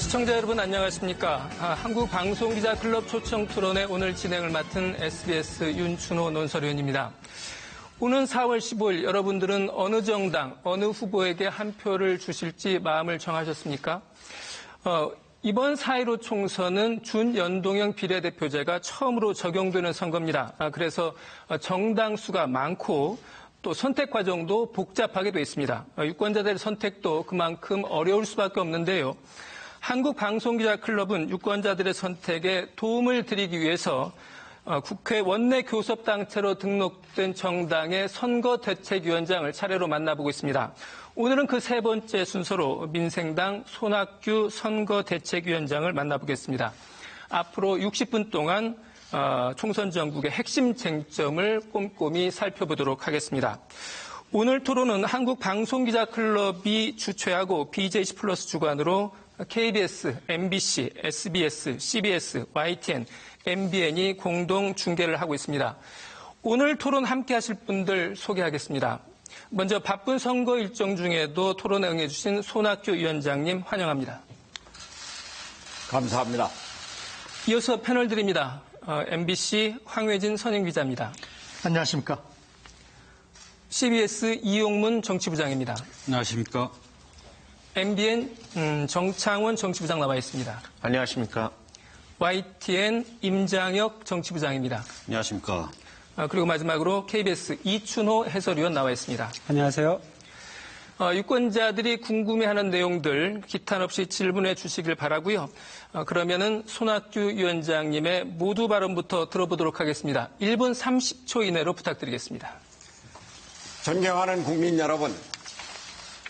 시청자 여러분 안녕하십니까. 한국방송기자클럽 초청토론회 오늘 진행을 맡은 SBS 윤춘호 논설위원입니다. 오는 4월 15일 여러분들은 어느 정당, 어느 후보에게 한 표를 주실지 마음을 정하셨습니까? 이번 4.15 총선은 준연동형 비례대표제가 처음으로 적용되는 선거입니다. 그래서 정당 수가 많고 또 선택 과정도 복잡하게 돼 있습니다. 유권자들의 선택도 그만큼 어려울 수밖에 없는데요. 한국방송기자클럽은 유권자들의 선택에 도움을 드리기 위해서 국회 원내교섭단체로 등록된 정당의 선거대책위원장을 차례로 만나보고 있습니다. 오늘은 그 세 번째 순서로 민생당 손학규 선거대책위원장을 만나보겠습니다. 앞으로 60분 동안 총선 전국의 핵심 쟁점을 꼼꼼히 살펴보도록 하겠습니다. 오늘 토론은 한국방송기자클럽이 주최하고 BJ 플러스 주관으로 KBS, MBC, SBS, CBS, YTN, MBN이 공동 중계를 하고 있습니다. 오늘 토론 함께 하실 분들 소개하겠습니다. 먼저 바쁜 선거 일정 중에도 토론에 응해주신 손학규 위원장님 환영합니다. 감사합니다. 이어서 패널 드립니다. MBC 황회진 선임기자입니다. 안녕하십니까. CBS 이용문 정치부장입니다. 안녕하십니까. MBN 정창원 정치부장 나와 있습니다. 안녕하십니까. YTN 임장혁 정치부장입니다. 안녕하십니까. 그리고 마지막으로 KBS 이춘호 해설위원 나와 있습니다. 안녕하세요. 유권자들이 궁금해하는 내용들 기탄 없이 질문해 주시길 바라고요. 그러면은 손학규 위원장님의 모두 발언부터 들어보도록 하겠습니다. 1분 30초 이내로 부탁드리겠습니다. 존경하는 국민 여러분,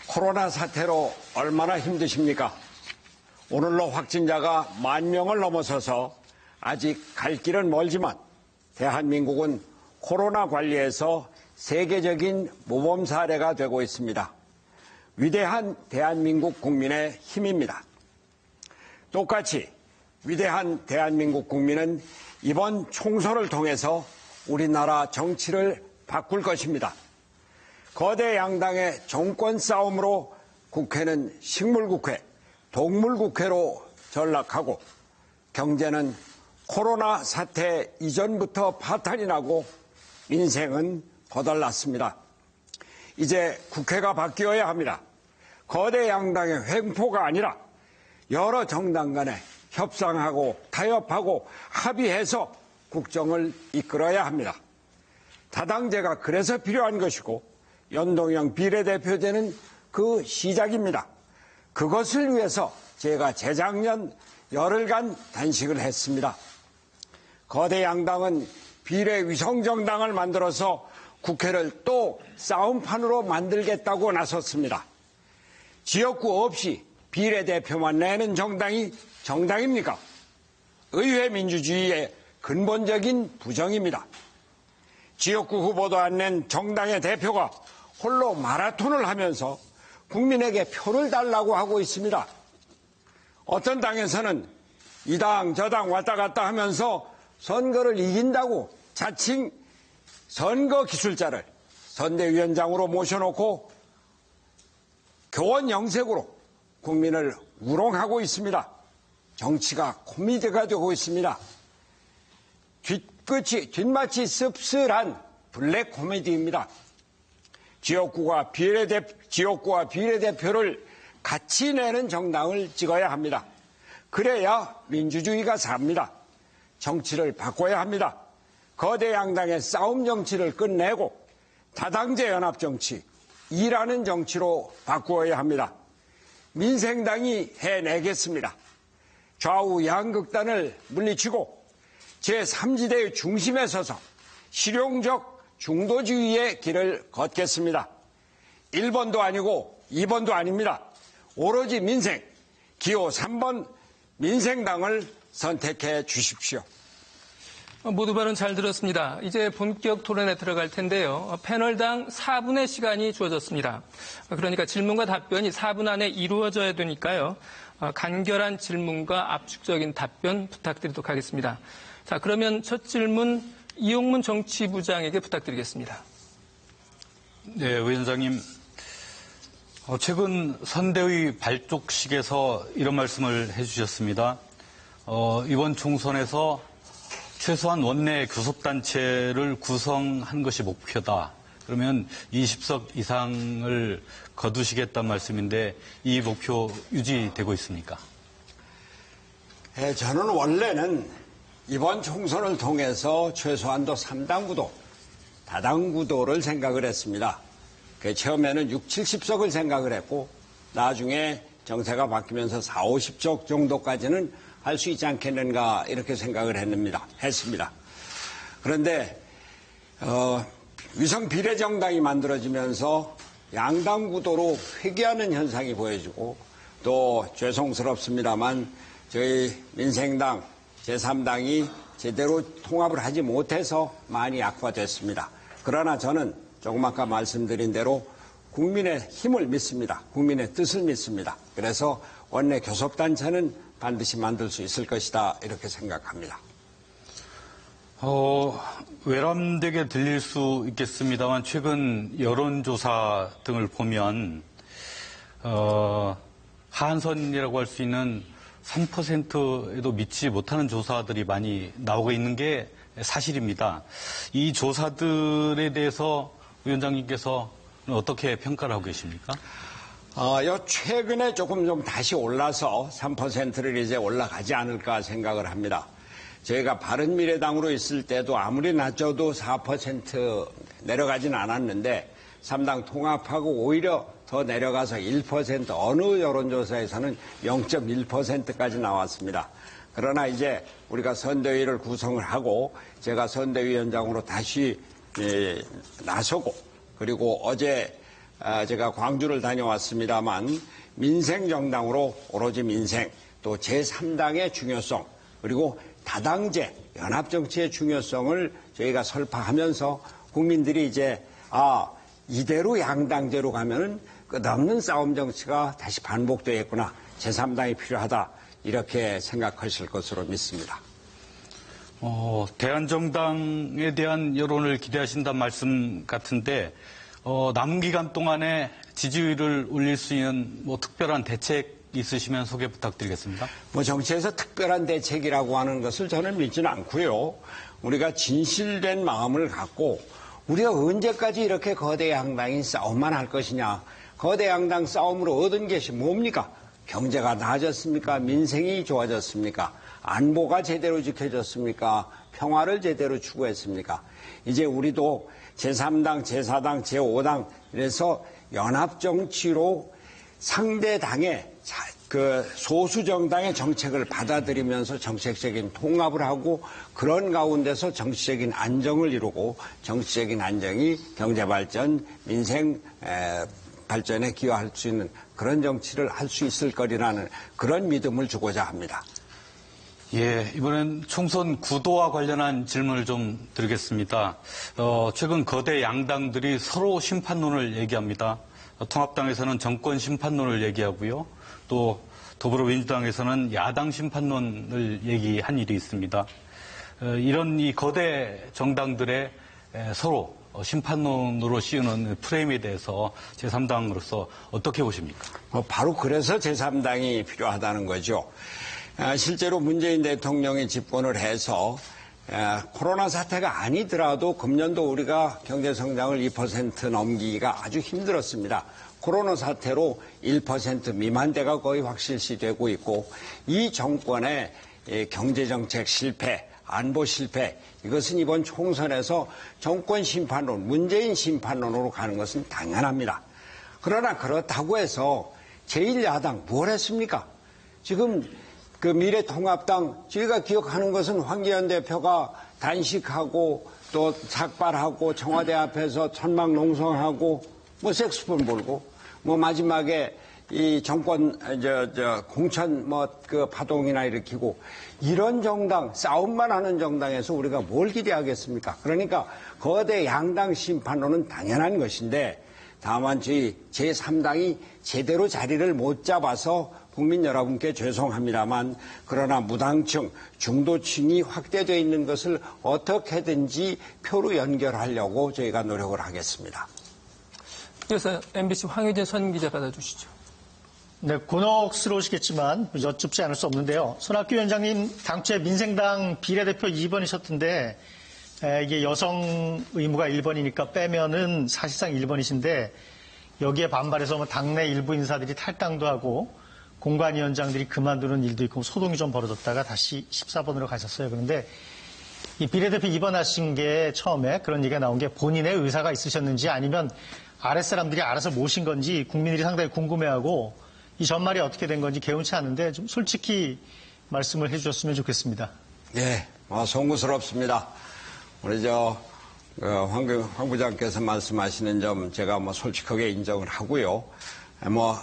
코로나 사태로 얼마나 힘드십니까? 오늘로 확진자가 10,000명을 넘어서서 아직 갈 길은 멀지만 대한민국은 코로나 관리에서 세계적인 모범 사례가 되고 있습니다. 위대한 대한민국 국민의 힘입니다. 똑같이 위대한 대한민국 국민은 이번 총선을 통해서 우리나라 정치를 바꿀 것입니다. 거대 양당의 정권 싸움으로 국회는 식물국회, 동물국회로 전락하고 경제는 코로나 사태 이전부터 파탄이 나고 인생은 거덜났습니다. 이제 국회가 바뀌어야 합니다. 거대 양당의 횡포가 아니라 여러 정당 간에 협상하고 타협하고 합의해서 국정을 이끌어야 합니다. 다당제가 그래서 필요한 것이고 연동형 비례대표제는 그 시작입니다. 그것을 위해서 제가 재작년 열흘간 단식을 했습니다. 거대 양당은 비례위성정당을 만들어서 국회를 또 싸움판으로 만들겠다고 나섰습니다. 지역구 없이 비례대표만 내는 정당이 정당입니까? 의회 민주주의의 근본적인 부정입니다. 지역구 후보도 안 낸 정당의 대표가 홀로 마라톤을 하면서 국민에게 표를 달라고 하고 있습니다. 어떤 당에서는 이 당 저 당 왔다 갔다 하면서 선거를 이긴다고 자칭 선거 기술자를 선대위원장으로 모셔놓고 교원 영색으로 국민을 우롱하고 있습니다. 정치가 코미디가 되고 있습니다. 뒷마치 씁쓸한 블랙 코미디입니다. 지역구와 비례대표를 같이 내는 정당을 찍어야 합니다. 그래야 민주주의가 삽니다. 정치를 바꿔야 합니다. 거대 양당의 싸움 정치를 끝내고 다당제 연합 정치, 일하는 정치로 바꾸어야 합니다. 민생당이 해내겠습니다. 좌우 양극단을 물리치고 제3지대의 중심에 서서 실용적 중도주의의 길을 걷겠습니다. 1번도 아니고 2번도 아닙니다. 오로지 민생, 기호 3번 민생당을 선택해 주십시오. 모두 발언 잘 들었습니다. 이제 본격 토론에 들어갈 텐데요. 패널당 4분의 시간이 주어졌습니다. 그러니까 질문과 답변이 4분 안에 이루어져야 되니까요. 간결한 질문과 압축적인 답변 부탁드리도록 하겠습니다. 자, 그러면 첫 질문 이용문 정치부장에게 부탁드리겠습니다. 네, 위원장님. 최근 선대위 발족식에서 이런 말씀을 해주셨습니다. 이번 총선에서 최소한 원내 교섭단체를 구성한 것이 목표다. 그러면 20석 이상을 거두시겠다는 말씀인데 이 목표 유지되고 있습니까? 저는 원래는 이번 총선을 통해서 최소한도 3당 구도, 다당 구도를 생각을 했습니다. 처음에는 6, 70석을 생각을 했고 나중에 정세가 바뀌면서 4, 50석 정도까지는 할 수 있지 않겠는가 이렇게 생각을 했습니다. 그런데 위성 비례정당이 만들어지면서 양당 구도로 회귀하는 현상이 보여지고 또 죄송스럽습니다만 저희 민생당, 제3당이 제대로 통합을 하지 못해서 많이 악화됐습니다. 그러나 저는 조금 아까 말씀드린 대로 국민의 힘을 믿습니다. 국민의 뜻을 믿습니다. 그래서 원내 교섭단체는 반드시 만들 수 있을 것이다 이렇게 생각합니다. 외람되게 들릴 수 있겠습니다만 최근 여론조사 등을 보면 하한선이라고 할 수 있는 3%에도 미치지 못하는 조사들이 많이 나오고 있는 게 사실입니다. 이 조사들에 대해서 위원장님께서 어떻게 평가를 하고 계십니까? 최근에 조금 좀 다시 올라서 3%를 이제 올라가지 않을까 생각을 합니다. 저희가 바른미래당으로 있을 때도 아무리 낮춰도 4% 내려가지는 않았는데 3당 통합하고 오히려 더 내려가서 1% 어느 여론조사에서는 0.1%까지 나왔습니다. 그러나 이제 우리가 선대위를 구성을 하고 제가 선대위원장으로 다시 나서고 그리고 어제 제가 광주를 다녀왔습니다만 민생정당으로 오로지 민생 또 제3당의 중요성 그리고 다당제 연합정치의 중요성을 저희가 설파하면서 국민들이 이제 이대로 양당제로 가면은 끝없는 싸움 정치가 다시 반복되겠구나. 제3당이 필요하다. 이렇게 생각하실 것으로 믿습니다. 대한정당에 대한 여론을 기대하신다는 말씀 같은데 남은 기간 동안에 지지율을 올릴 수 있는 특별한 대책 있으시면 소개 부탁드리겠습니다. 정치에서 특별한 대책이라고 하는 것을 저는 믿지는 않고요. 우리가 진실된 마음을 갖고 우리가 언제까지 이렇게 거대 양당이 싸움만 할 것이냐. 거대 양당 싸움으로 얻은 것이 뭡니까? 경제가 나아졌습니까? 민생이 좋아졌습니까? 안보가 제대로 지켜졌습니까? 평화를 제대로 추구했습니까? 이제 우리도 제3당, 제4당, 제5당 이래서 연합정치로 상대 당의 소수 정당의 정책을 받아들이면서 정책적인 통합을 하고 그런 가운데서 정치적인 안정을 이루고 정치적인 안정이 경제발전, 민생 발전에 기여할 수 있는 그런 정치를 할 수 있을 거리라는 그런 믿음을 주고자 합니다. 이번엔 총선 구도와 관련한 질문을 좀 드리겠습니다. 최근 거대 양당들이 서로 심판론을 얘기합니다. 통합당에서는 정권 심판론을 얘기하고요. 또 더불어민주당에서는 야당 심판론을 얘기한 일이 있습니다. 이런 이 거대 정당들의 서로 심판론으로 씌우는 프레임에 대해서 제3당으로서 어떻게 보십니까? 바로 그래서 제3당이 필요하다는 거죠. 실제로 문재인 대통령이 집권을 해서 코로나 사태가 아니더라도 금년도 우리가 경제성장을 2% 넘기기가 아주 힘들었습니다. 코로나 사태로 1% 미만대가 거의 확실시되고 있고 이 정권의 경제정책 실패, 안보 실패 이것은 이번 총선에서 정권 심판론, 문재인 심판론으로 가는 것은 당연합니다. 그러나 그렇다고 해서 제1야당 뭘 했습니까? 지금 미래통합당 저희가 기억하는 것은 황교안 대표가 단식하고 또 삭발하고 청와대 앞에서 천막 농성하고 색소폰 불고 마지막에 이 정권 공천 파동이나 일으키고 이런 정당 싸움만 하는 정당에서 우리가 뭘 기대하겠습니까? 그러니까 거대 양당 심판론은 당연한 것인데 다만 저희 제3당이 제대로 자리를 못 잡아서 국민 여러분께 죄송합니다만 그러나 무당층, 중도층이 확대되어 있는 것을 어떻게든지 표로 연결하려고 저희가 노력을 하겠습니다. 이어서 MBC 황유진 선 기자 받아주시죠. 네, 곤혹스러우시겠지만 여쭙지 않을 수 없는데요. 손학규 위원장님 당초에 민생당 비례대표 2번이셨던데 이게 여성 의무가 1번이니까 빼면은 사실상 1번이신데 여기에 반발해서 뭐 당내 일부 인사들이 탈당도 하고 공관위원장들이 그만두는 일도 있고 소동이 좀 벌어졌다가 다시 14번으로 가셨어요. 그런데 이 비례대표 2번 하신 게 처음에 그런 얘기가 나온 게 본인의 의사가 있으셨는지 아니면 아랫사람들이 알아서 모신 건지 국민들이 상당히 궁금해하고 이 전말이 어떻게 된 건지 개운치 않은데 좀 솔직히 말씀을 해주셨으면 좋겠습니다. 네, 송구스럽습니다. 우리 황 부장께서 말씀하시는 점 제가 솔직하게 인정을 하고요.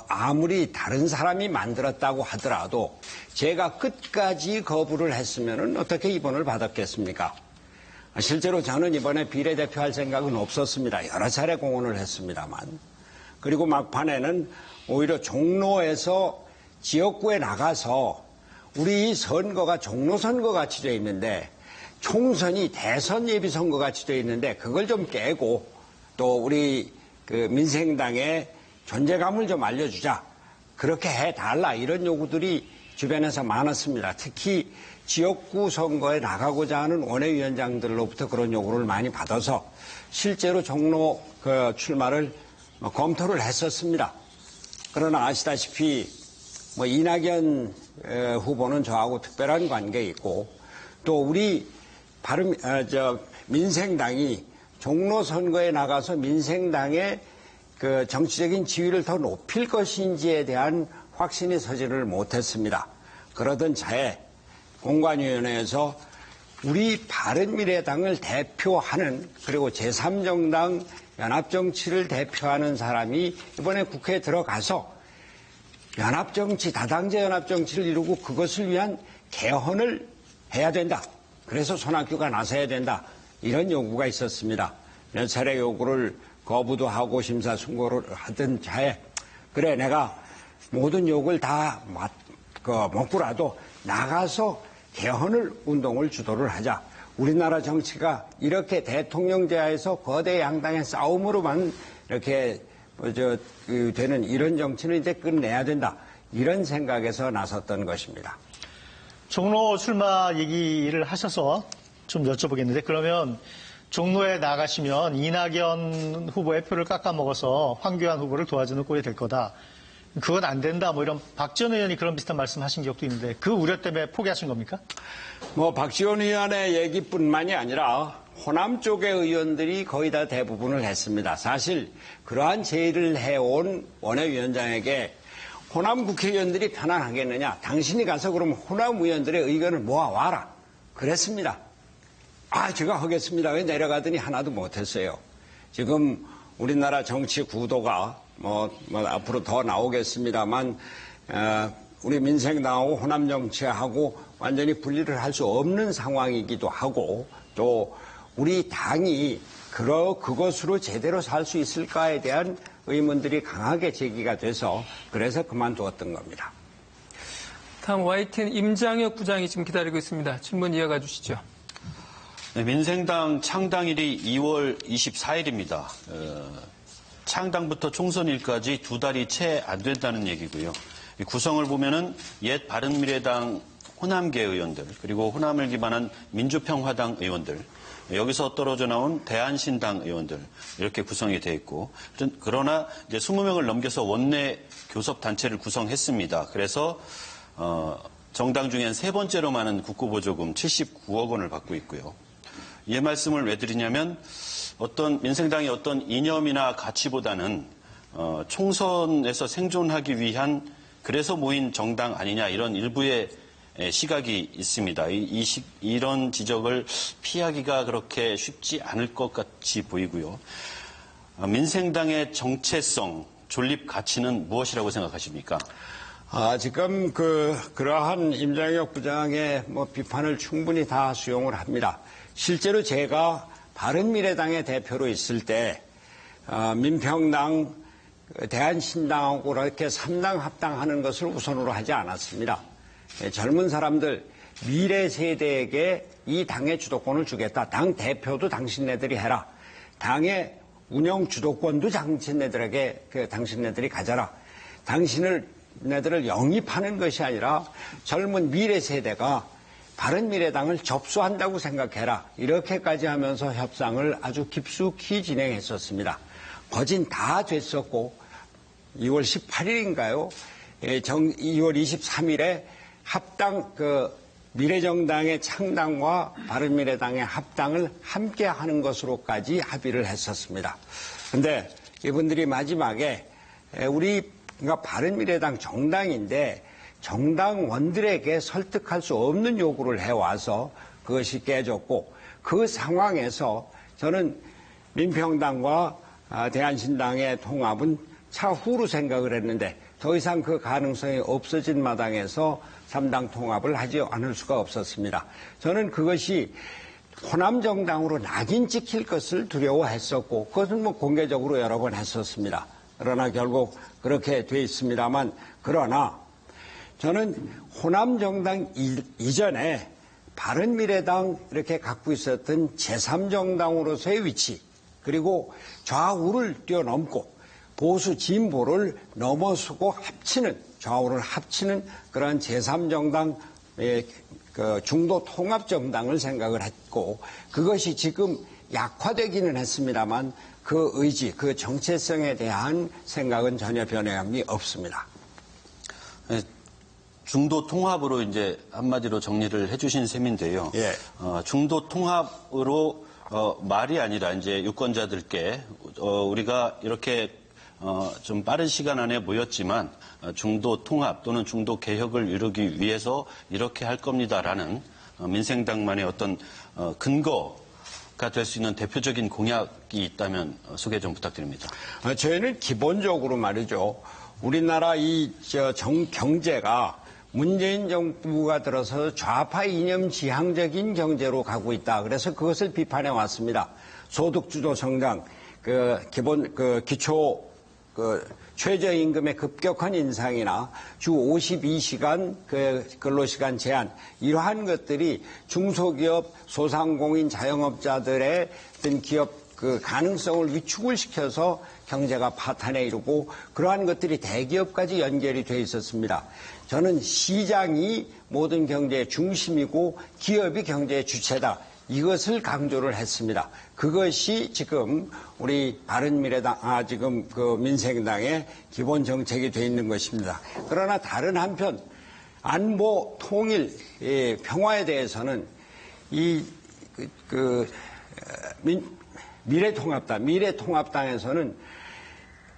아무리 다른 사람이 만들었다고 하더라도 제가 끝까지 거부를 했으면은 어떻게 입원을 받았겠습니까? 실제로 저는 이번에 비례대표 할 생각은 없었습니다. 여러 차례 공언을 했습니다만. 그리고 막판에는 오히려 종로에서 지역구에 나가서 우리 선거가 종로 선거 같이 돼 있는데 총선이 대선 예비 선거 같이 돼 있는데 그걸 좀 깨고 또 우리 민생당의 존재감을 좀 알려주자. 그렇게 해달라. 이런 요구들이 주변에서 많았습니다. 특히 지역구 선거에 나가고자 하는 원외위원장들로부터 그런 요구를 많이 받아서 실제로 종로 출마를 검토를 했었습니다. 그러나 아시다시피 이낙연 후보는 저하고 특별한 관계에 있고 또 우리 민생당이 종로 선거에 나가서 민생당의 정치적인 지위를 더 높일 것인지에 대한 확신이 서지를 못했습니다. 그러던 차에 공관위원회에서 우리 바른미래당을 대표하는 그리고 제3정당 연합정치를 대표하는 사람이 이번에 국회에 들어가서 연합정치, 다당제 연합정치를 이루고 그것을 위한 개헌을 해야 된다. 그래서 손학규가 나서야 된다. 이런 요구가 있었습니다. 몇 차례 요구를 거부도 하고 심사숙고를 하던 차에 그래 내가 모든 욕을 다 먹고라도 나가서 개헌을 운동을 주도를 하자. 우리나라 정치가 이렇게 대통령제하에서 거대 양당의 싸움으로만 이렇게 되는 이런 정치는 이제 끝내야 된다. 이런 생각에서 나섰던 것입니다. 종로 출마 얘기를 하셔서 좀 여쭤보겠는데 그러면 종로에 나가시면 이낙연 후보의 표를 깎아먹어서 황교안 후보를 도와주는 꼴이 될 거다. 그건 안 된다. 이런 박지원 의원이 그런 비슷한 말씀하신 적도 있는데 그 우려 때문에 포기하신 겁니까? 박지원 의원의 얘기뿐만이 아니라 호남 쪽의 의원들이 거의 다 대부분을 했습니다. 사실 그러한 제의를 해온 원외위원장에게 호남 국회의원들이 편안하겠느냐. 당신이 가서 그럼 호남 의원들의 의견을 모아와라. 그랬습니다. 제가 하겠습니다. 왜 내려가더니 하나도 못했어요. 지금 우리나라 정치 구도가 앞으로 더 나오겠습니다만 우리 민생당하고 호남 정치하고 완전히 분리를 할 수 없는 상황이기도 하고 또 우리 당이 그것으로 제대로 살 수 있을까에 대한 의문들이 강하게 제기가 돼서 그래서 그만두었던 겁니다. 다음 YTN 임장혁 부장이 지금 기다리고 있습니다. 질문 이어가 주시죠. 네, 민생당 창당일이 2월 24일입니다. 창당부터 총선일까지 2달이 채 안 된다는 얘기고요. 구성을 보면은 옛 바른미래당 호남계 의원들 그리고 호남을 기반한 민주평화당 의원들 여기서 떨어져 나온 대한신당 의원들 이렇게 구성이 돼 있고 그러나 이제 20명을 넘겨서 원내 교섭 단체를 구성했습니다. 그래서 정당 중엔 세 번째로 많은 국고보조금 79억 원을 받고 있고요. 이 말씀을 왜 드리냐면 민생당의 어떤 이념이나 가치보다는 총선에서 생존하기 위한 그래서 모인 정당 아니냐 이런 일부의 시각이 있습니다. 이런 지적을 피하기가 그렇게 쉽지 않을 것 같이 보이고요. 민생당의 정체성, 존립 가치는 무엇이라고 생각하십니까? 지금 그러한 임장혁 부장의 비판을 충분히 다 수용을 합니다. 실제로 제가 바른미래당의 대표로 있을 때 민평당, 대한신당하고 이렇게 3당 합당하는 것을 우선으로 하지 않았습니다. 젊은 사람들, 미래 세대에게 이 당의 주도권을 주겠다. 당 대표도 당신네들이 해라. 당의 운영 주도권도 당신네들이 가져라. 당신네들을 영입하는 것이 아니라 젊은 미래 세대가 바른미래당을 접수한다고 생각해라. 이렇게까지 하면서 협상을 아주 깊숙이 진행했었습니다. 거진 다 됐었고 2월 18일인가요? 2월 23일에 합당 미래정당의 창당과 바른미래당의 합당을 함께 하는 것으로까지 합의를 했었습니다. 그런데 이분들이 마지막에 우리가 바른미래당 정당인데 정당원들에게 설득할 수 없는 요구를 해와서 그것이 깨졌고 그 상황에서 저는 민평당과 대한신당의 통합은 차후로 생각을 했는데 더 이상 그 가능성이 없어진 마당에서 3당 통합을 하지 않을 수가 없었습니다. 저는 그것이 호남정당으로 낙인 찍힐 것을 두려워했었고 그것은 공개적으로 여러 번 했었습니다. 그러나 결국 그렇게 돼 있습니다만 그러나 저는 호남정당 이전에 바른미래당 이렇게 갖고 있었던 제3정당으로서의 위치 그리고 좌우를 뛰어넘고 보수 진보를 넘어서고 좌우를 합치는 그런 제3정당의 중도 통합정당을 생각을 했고 그것이 지금 약화되기는 했습니다만 그 의지, 그 정체성에 대한 생각은 전혀 변함이 없습니다. 중도 통합으로 이제 한마디로 정리를 해주신 셈인데요. 예. 중도 통합으로 말이 아니라 이제 유권자들께 우리가 이렇게 좀 빠른 시간 안에 모였지만 중도 통합 또는 중도 개혁을 이루기 위해서 이렇게 할 겁니다라는 민생당만의 어떤 근거가 될 수 있는 대표적인 공약이 있다면 소개 좀 부탁드립니다. 저희는 기본적으로 말이죠. 우리나라 경제가 문재인 정부가 들어서 좌파 이념 지향적인 경제로 가고 있다. 그래서 그것을 비판해 왔습니다. 소득주도 성장, 기초 최저임금의 급격한 인상이나 주 52시간 근로시간 제한 이러한 것들이 중소기업, 소상공인, 자영업자들의 어떤 기업 가능성을 위축을 시켜서 경제가 파탄에 이르고 그러한 것들이 대기업까지 연결이 돼 있었습니다. 저는 시장이 모든 경제의 중심이고 기업이 경제의 주체다. 이것을 강조를 했습니다. 그것이 지금 우리 바른미래당, 지금 민생당의 기본 정책이 돼 있는 것입니다. 그러나 다른 한편 안보, 통일, 평화에 대해서는 미래통합당에서는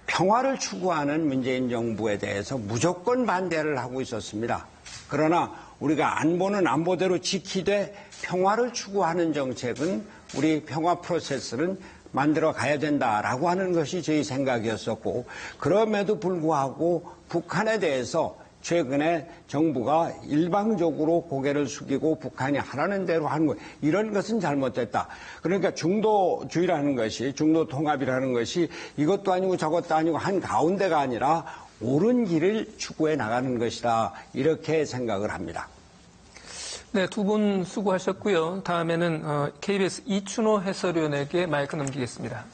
평화를 추구하는 문재인 정부에 대해서 무조건 반대를 하고 있었습니다. 그러나 우리가 안보는 안보대로 지키되 평화를 추구하는 정책은 우리 평화 프로세스는 만들어 가야 된다라고 하는 것이 저희 생각이었었고 그럼에도 불구하고 북한에 대해서 최근에 정부가 일방적으로 고개를 숙이고 북한이 하라는 대로 하는 것 이런 것은 잘못됐다. 그러니까 중도주의라는 것이 중도 통합이라는 것이 이것도 아니고 저것도 아니고 한 가운데가 아니라 옳은 길을 추구해 나가는 것이다. 이렇게 생각을 합니다. 네, 두 분 수고하셨고요. 다음에는 KBS 이춘호 해설위원에게 마이크 넘기겠습니다.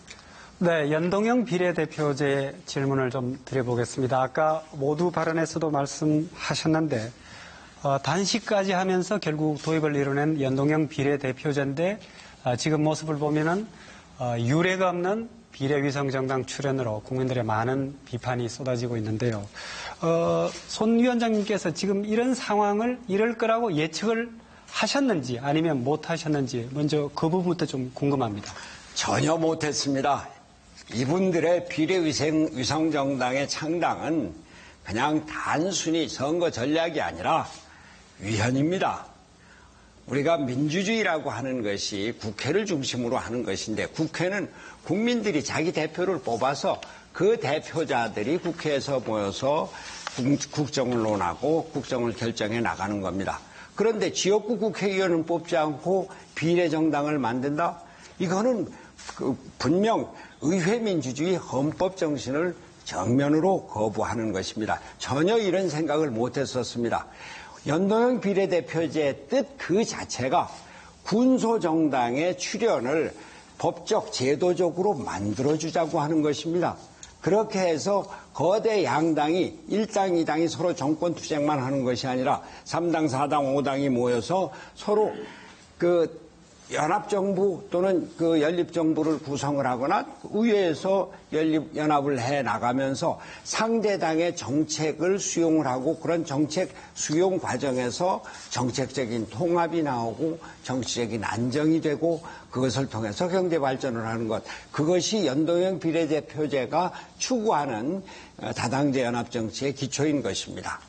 네, 연동형 비례대표제 질문을 좀 드려보겠습니다. 아까 모두 발언에서도 말씀하셨는데 단식까지 하면서 결국 도입을 이뤄낸 연동형 비례대표제인데 지금 모습을 보면은 유례가 없는 비례위성정당 출현으로 국민들의 많은 비판이 쏟아지고 있는데요. 손 위원장님께서 지금 이런 상황을 이럴 거라고 예측을 하셨는지 아니면 못 하셨는지 먼저 그 부분부터 좀 궁금합니다. 전혀 못했습니다. 이분들의 비례위성정당의 창당은 그냥 단순히 선거 전략이 아니라 위헌입니다. 우리가 민주주의라고 하는 것이 국회를 중심으로 하는 것인데 국회는 국민들이 자기 대표를 뽑아서 그 대표자들이 국회에서 모여서 국정을 논하고 국정을 결정해 나가는 겁니다. 그런데 지역구 국회의원은 뽑지 않고 비례정당을 만든다? 이거는 분명 의회민주주의 헌법 정신을 정면으로 거부하는 것입니다. 전혀 이런 생각을 못했었습니다. 연동형 비례대표제의 뜻 그 자체가 군소정당의 출현을 법적 제도적으로 만들어주자고 하는 것입니다. 그렇게 해서 거대 양당이 1당, 2당이 서로 정권 투쟁만 하는 것이 아니라 3당, 4당, 5당이 모여서 서로 그 연합정부 또는 그 연립정부를 구성을 하거나 의회에서 연합을 해 나가면서 상대당의 정책을 수용을 하고 그런 정책 수용 과정에서 정책적인 통합이 나오고 정치적인 안정이 되고 그것을 통해서 경제 발전을 하는 것. 그것이 연동형 비례대표제가 추구하는 다당제 연합정치의 기초인 것입니다.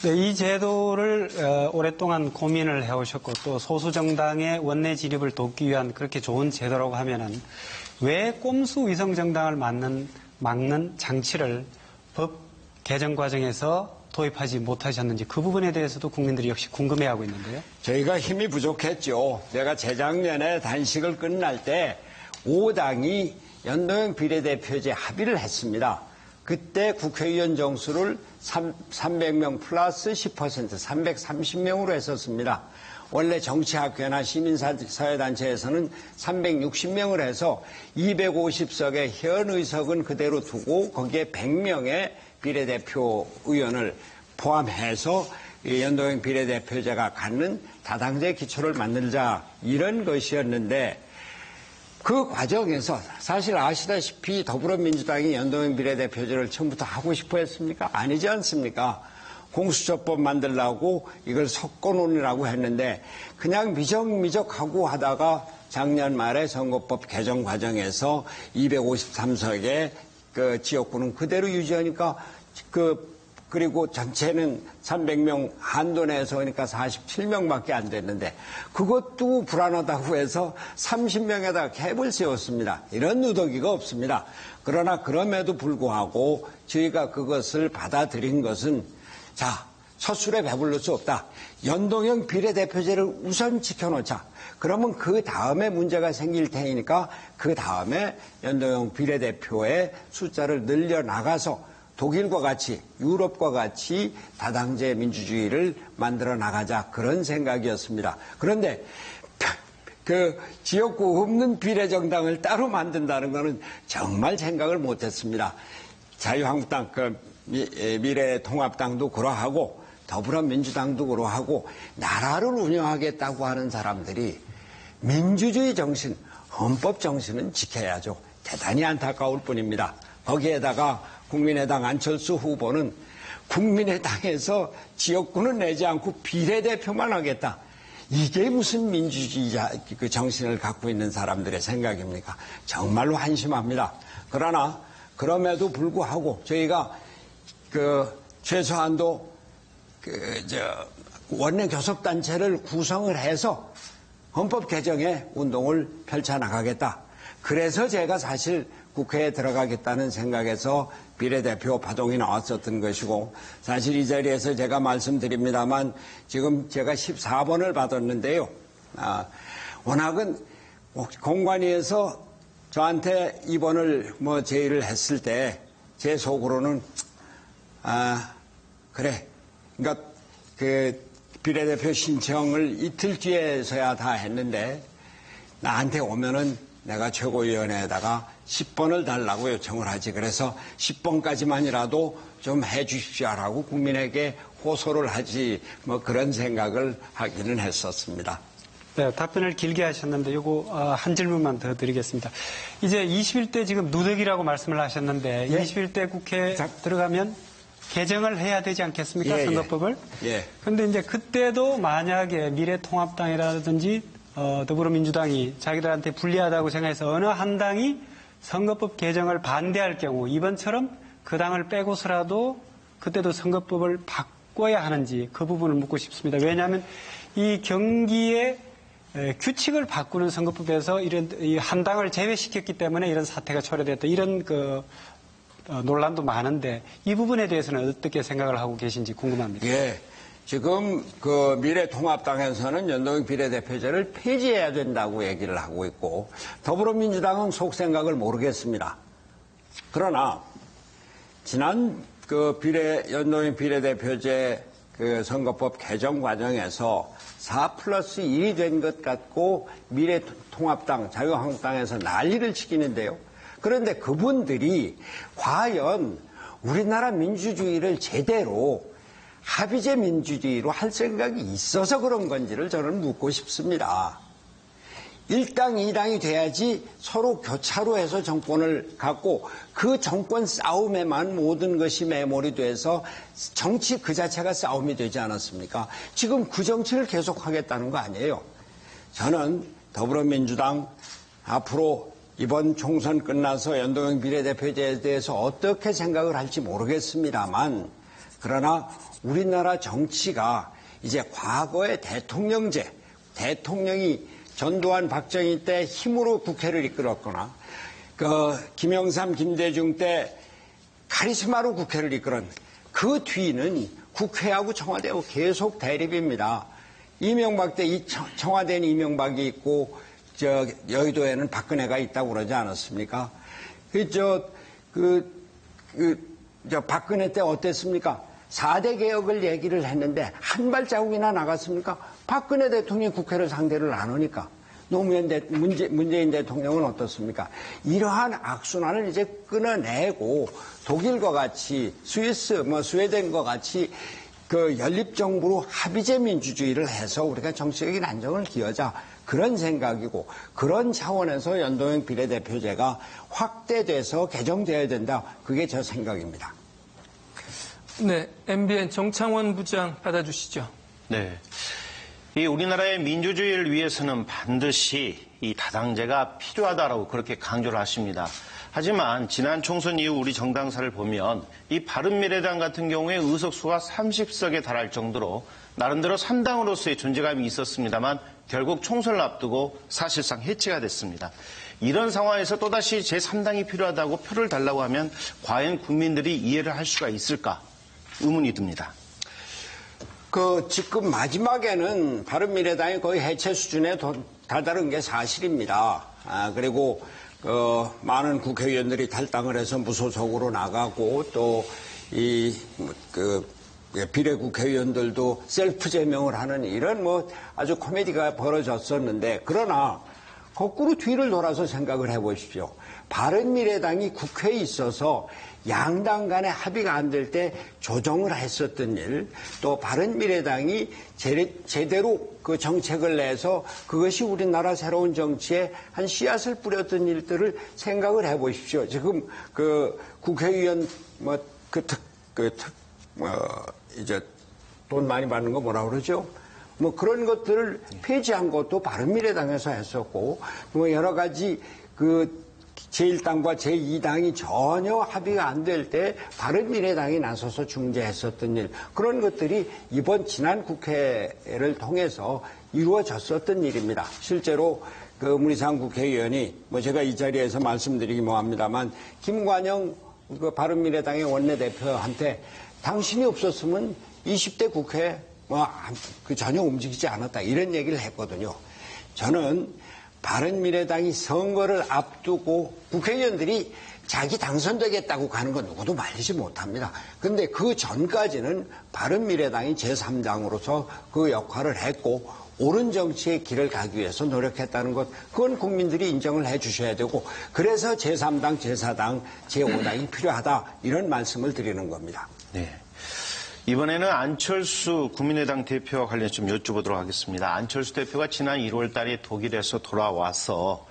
네, 이 제도를 오랫동안 고민을 해오셨고 또 소수 정당의 원내 진입을 돕기 위한 그렇게 좋은 제도라고 하면은 왜 꼼수 위성 정당을 막는 장치를 법 개정 과정에서 도입하지 못하셨는지 그 부분에 대해서도 국민들이 역시 궁금해하고 있는데요. 저희가 힘이 부족했죠. 내가 재작년에 단식을 끝날 때 5당이 연동형 비례대표제 합의를 했습니다. 그때 국회의원 정수를 300명 플러스 10% 330명으로 했었습니다. 원래 정치학회나 시민사회단체에서는 360명을 해서 250석의 현 의석은 그대로 두고 거기에 100명의 비례대표 의원을 포함해서 연동형 비례대표제가 갖는 다당제 기초를 만들자 이런 것이었는데 그 과정에서 사실 아시다시피 더불어민주당이 연동형 비례대표제를 처음부터 하고 싶어 했습니까? 아니지 않습니까? 공수처법 만들라고 이걸 석권론이라고 했는데 그냥 미적미적하고 하다가 작년 말에 선거법 개정 과정에서 253석의 그 지역구는 그대로 유지하니까 그리고 전체는 300명 한도 내에서 그러니까 47명밖에 안 됐는데 그것도 불안하다고 해서 30명에다가 캡을 세웠습니다. 이런 누더기가 없습니다. 그러나 그럼에도 불구하고 저희가 그것을 받아들인 것은 자, 첫술에 배불릴 수 없다. 연동형 비례대표제를 우선 지켜놓자. 그러면 그 다음에 문제가 생길 테니까 그 다음에 연동형 비례대표의 숫자를 늘려나가서 독일과 같이 유럽과 같이 다당제 민주주의를 만들어 나가자 그런 생각이었습니다. 그런데 그 지역구 없는 비례정당을 따로 만든다는 것은 정말 생각을 못했습니다. 자유한국당, 미래통합당도 그러하고 더불어민주당도 그러하고 나라를 운영하겠다고 하는 사람들이 민주주의 정신, 헌법 정신은 지켜야죠. 대단히 안타까울 뿐입니다. 거기에다가 국민의당 안철수 후보는 국민의당에서 지역구는 내지 않고 비례대표만 하겠다. 이게 무슨 민주주의자 그 정신을 갖고 있는 사람들의 생각입니까? 정말로 한심합니다. 그러나 그럼에도 불구하고 저희가 최소한도 원내 교섭단체를 구성을 해서 헌법 개정에 운동을 펼쳐나가겠다. 그래서 제가 사실 국회에 들어가겠다는 생각에서 비례대표 파동이 나왔었던 것이고 사실 이 자리에서 제가 말씀드립니다만 지금 제가 14번을 받았는데요. 워낙은 공관위에서 저한테 이번을 제의를 했을 때 제 속으로는 그래. 그러니까 그 비례대표 신청을 이틀 뒤에서야 다 했는데 나한테 오면은 내가 최고위원회에다가 10번을 달라고 요청을 하지. 그래서 10번까지만이라도 좀 해 주십시오라고 국민에게 호소를 하지 그런 생각을 하기는 했었습니다. 네, 답변을 길게 하셨는데 요거 한 질문만 더 드리겠습니다. 이제 21대 지금 누더기라고 말씀을 하셨는데 예? 21대 국회에 들어가면 개정을 해야 되지 않겠습니까? 예, 선거법을. 예. 그런데 이제 그때도 만약에 미래통합당이라든지 더불어민주당이 자기들한테 불리하다고 생각해서 어느 한 당이 선거법 개정을 반대할 경우 이번처럼 그 당을 빼고서라도 그때도 선거법을 바꿔야 하는지 그 부분을 묻고 싶습니다. 왜냐하면 이 경기의 규칙을 바꾸는 선거법에서 이런 한 당을 제외시켰기 때문에 이런 사태가 초래됐다. 이런 논란도 많은데 이 부분에 대해서는 어떻게 생각을 하고 계신지 궁금합니다. 예. 지금 미래통합당에서는 연동형 비례대표제를 폐지해야 된다고 얘기를 하고 있고 더불어민주당은 속생각을 모르겠습니다. 그러나 지난 연동형 비례대표제 그 선거법 개정 과정에서 4+1이 된 것 같고 미래통합당, 자유한국당에서 난리를 치기는데요. 그런데 그분들이 과연 우리나라 민주주의를 제대로 합의제 민주주의로 할 생각이 있어서 그런 건지를 저는 묻고 싶습니다. 1당, 2당이 돼야지 서로 교차로 해서 정권을 갖고 그 정권 싸움에만 모든 것이 매몰이 돼서 정치 그 자체가 싸움이 되지 않았습니까? 지금 그 정치를 계속하겠다는 거 아니에요. 저는 더불어민주당 앞으로 이번 총선 끝나서 연동형 비례대표제에 대해서 어떻게 생각을 할지 모르겠습니다만, 그러나 우리나라 정치가 이제 과거의 대통령제, 대통령이 전두환, 박정희 때 힘으로 국회를 이끌었거나, 김영삼, 김대중 때 카리스마로 국회를 이끌은 그 뒤는 국회하고 청와대하고 계속 대립입니다. 이명박 때 청와대는 이명박이 있고, 여의도에는 박근혜가 있다고 그러지 않았습니까? 박근혜 때 어땠습니까? 4대 개혁을 얘기를 했는데 한 발자국이나 나갔습니까? 박근혜 대통령이 국회를 상대를 안 하니까. 문재인 대통령은 어떻습니까? 이러한 악순환을 이제 끊어내고 독일과 같이 스위스, 스웨덴과 같이 그 연립정부로 합의제 민주주의를 해서 우리가 정치적인 안정을 기하자. 그런 생각이고 그런 차원에서 연동형 비례대표제가 확대돼서 개정되어야 된다. 그게 저 생각입니다. 네, MBN 정창원 부장 받아주시죠. 네. 이 우리나라의 민주주의를 위해서는 반드시 이 다당제가 필요하다라고 그렇게 강조를 하십니다. 하지만 지난 총선 이후 우리 정당사를 보면 이 바른미래당 같은 경우에 의석수가 30석에 달할 정도로 나름대로 3당으로서의 존재감이 있었습니다만 결국 총선을 앞두고 사실상 해체가 됐습니다. 이런 상황에서 또다시 제3당이 필요하다고 표를 달라고 하면 과연 국민들이 이해를 할 수가 있을까 의문이 듭니다. 지금 마지막에는 바른미래당이 거의 해체 수준에 다다른 게 사실입니다. 그리고 많은 국회의원들이 탈당을 해서 무소속으로 나가고 또 비례국회의원들도 셀프 제명을 하는 이런 아주 코미디가 벌어졌었는데, 그러나 거꾸로 뒤를 돌아서 생각을 해보십시오. 바른미래당이 국회에 있어서 양당 간의 합의가 안 될 때 조정을 했었던 일, 또 바른미래당이 제대로 그 정책을 내서 그것이 우리나라 새로운 정치에 한 씨앗을 뿌렸던 일들을 생각을 해보십시오. 지금 국회의원 이제 돈 많이 받는 거 뭐라 그러죠? 그런 것들을 폐지한 것도 바른미래당에서 했었고, 여러 가지 제1당과 제2당이 전혀 합의가 안 될 때 바른미래당이 나서서 중재했었던 일, 그런 것들이 이번 지난 국회를 통해서 이루어졌었던 일입니다. 실제로 문희상 국회의원이 제가 이 자리에서 말씀드리기 뭐합니다만, 김관영 바른미래당의 원내대표한테 당신이 없었으면 20대 국회 전혀 움직이지 않았다, 이런 얘기를 했거든요. 저는 바른미래당이 선거를 앞두고 국회의원들이 자기 당선되겠다고 가는 건 누구도 말리지 못합니다. 그런데 그 전까지는 바른미래당이 제3당으로서 그 역할을 했고 옳은 정치의 길을 가기 위해서 노력했다는 것, 그건 국민들이 인정을 해 주셔야 되고, 그래서 제3당, 제4당, 제5당이 필요하다, 이런 말씀을 드리는 겁니다. 네. 이번에는 안철수 국민의당 대표와 관련 좀 여쭤보도록 하겠습니다. 안철수 대표가 지난 1월 달에 독일에서 돌아와서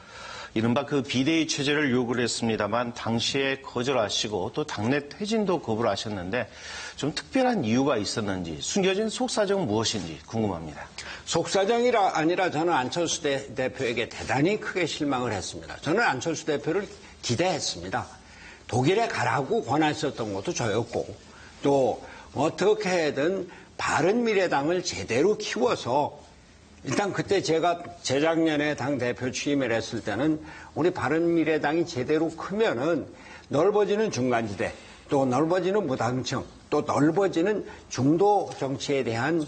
이른바 비대위 체제를 요구를 했습니다만 당시에 거절하시고 또 당내 퇴진도 거부를 하셨는데 좀 특별한 이유가 있었는지, 숨겨진 속사정은 무엇인지 궁금합니다. 속사정이라 아니라 저는 안철수 대표에게 대단히 크게 실망을 했습니다. 저는 안철수 대표를 기대했습니다. 독일에 가라고 권하셨던 것도 저였고, 또 어떻게든 바른미래당을 제대로 키워서, 일단 그때 제가 재작년에 당대표 취임을 했을 때는 우리 바른미래당이 제대로 크면은 넓어지는 중간지대, 또 또 넓어지는 무당층, 또 넓어지는 중도 정치에 대한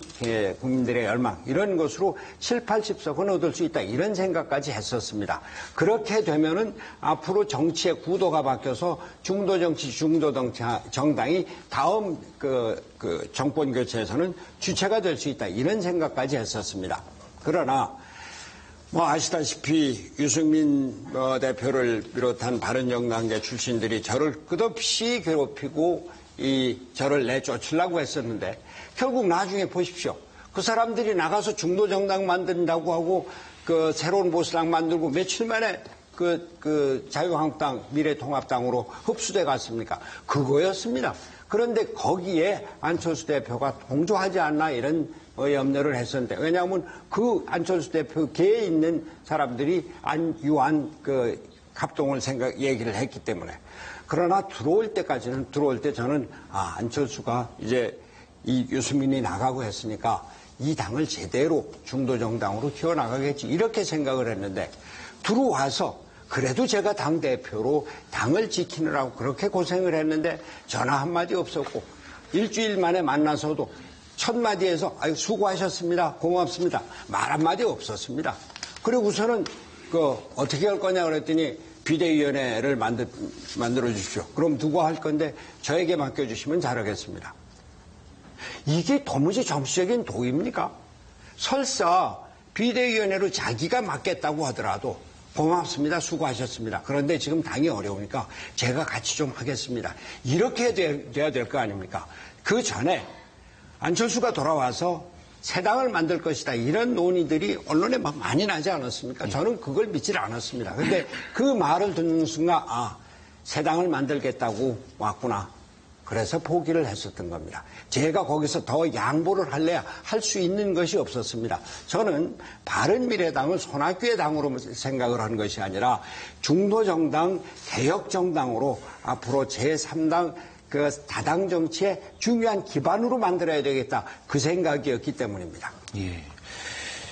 국민들의 열망, 이런 것으로 7, 80석은 얻을 수 있다, 이런 생각까지 했었습니다. 그렇게 되면은 앞으로 정치의 구도가 바뀌어서 중도 정치, 정당이 다음 정권 교체에서는 주체가 될 수 있다, 이런 생각까지 했었습니다. 그러나 아시다시피 유승민 대표를 비롯한 바른정당계 출신들이 저를 끝없이 괴롭히고 저를 내쫓으려고 했었는데, 결국 나중에 보십시오. 그 사람들이 나가서 중도정당 만든다고 하고 새로운 보수당 만들고 며칠 만에 자유한국당, 미래통합당으로 흡수돼 갔습니까? 그거였습니다. 그런데 거기에 안철수 대표가 동조하지 않나, 이런 염려를 했었는데, 왜냐하면 그 안철수 대표 계에 있는 사람들이 안유한 합동을 얘기를 했기 때문에. 그러나 들어올 때 저는 안철수가 이제 이 유승민이 나가고 했으니까 이 당을 제대로 중도정당으로 키워나가겠지, 이렇게 생각을 했는데, 들어와서 그래도 제가 당대표로 당을 지키느라고 그렇게 고생을 했는데 전화 한마디 없었고, 일주일 만에 만나서도 첫 마디에서 수고하셨습니다, 고맙습니다, 말 한마디 없었습니다. 그리고서는 어떻게 할 거냐 그랬더니 비대위원회를 만들어 주십시오. 그럼 누가 할 건데 저에게 맡겨주시면 잘하겠습니다. 이게 도무지 정치적인 도입니까? 설사 비대위원회로 자기가 맡겠다고 하더라도 고맙습니다, 수고하셨습니다, 그런데 지금 당이 어려우니까 제가 같이 좀 하겠습니다, 이렇게 돼야 될 거 아닙니까? 그 전에 안철수가 돌아와서 새 당을 만들 것이다, 이런 논의들이 언론에 막 많이 나지 않았습니까? 저는 그걸 믿질 않았습니다. 그런데 그 말을 듣는 순간 새 당을 만들겠다고 왔구나, 그래서 포기를 했었던 겁니다. 제가 거기서 더 양보를 할래야 할 수 있는 것이 없었습니다. 저는 바른미래당을 손학규의 당으로 생각을 한 것이 아니라 중도정당, 개혁정당으로 앞으로 제3당 다당 정치의 중요한 기반으로 만들어야 되겠다, 그 생각이었기 때문입니다. 예.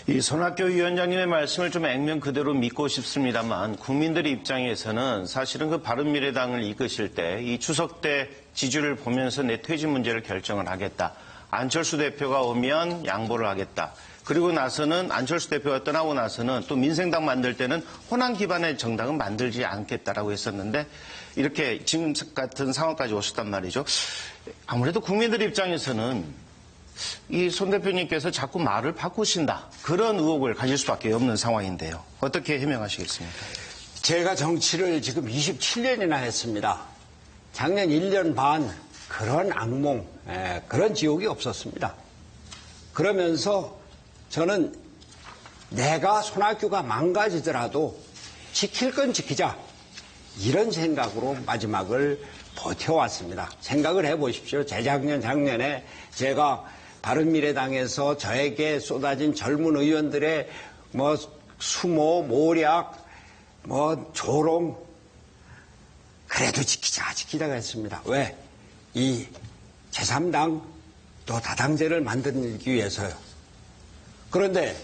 이 손학규 위원장님의 말씀을 좀 액면 그대로 믿고 싶습니다만, 국민들의 입장에서는 사실은 그 바른미래당을 이끄실 때 이 추석 때 지지를 보면서 내 퇴진 문제를 결정을 하겠다, 안철수 대표가 오면 양보를 하겠다, 그리고 나서는 안철수 대표가 떠나고 나서는 또 민생당 만들 때는 호남 기반의 정당은 만들지 않겠다라고 했었는데, 이렇게 지금 같은 상황까지 오셨단 말이죠. 아무래도 국민들 입장에서는 이 손 대표님께서 자꾸 말을 바꾸신다, 그런 의혹을 가질 수밖에 없는 상황인데요. 어떻게 해명하시겠습니까? 제가 정치를 지금 27년이나 했습니다. 작년 1년 반 그런 악몽, 그런 지옥이 없었습니다. 그러면서 저는 내가 손학규가 망가지더라도 지킬 건 지키자, 이런 생각으로 마지막을 버텨왔습니다. 생각을 해보십시오. 재작년, 작년에 제가 바른미래당에서 저에게 쏟아진 젊은 의원들의 수모, 모략, 조롱, 그래도 지키자가 했습니다. 왜? 이 제3당 또 다당제를 만들기 위해서요. 그런데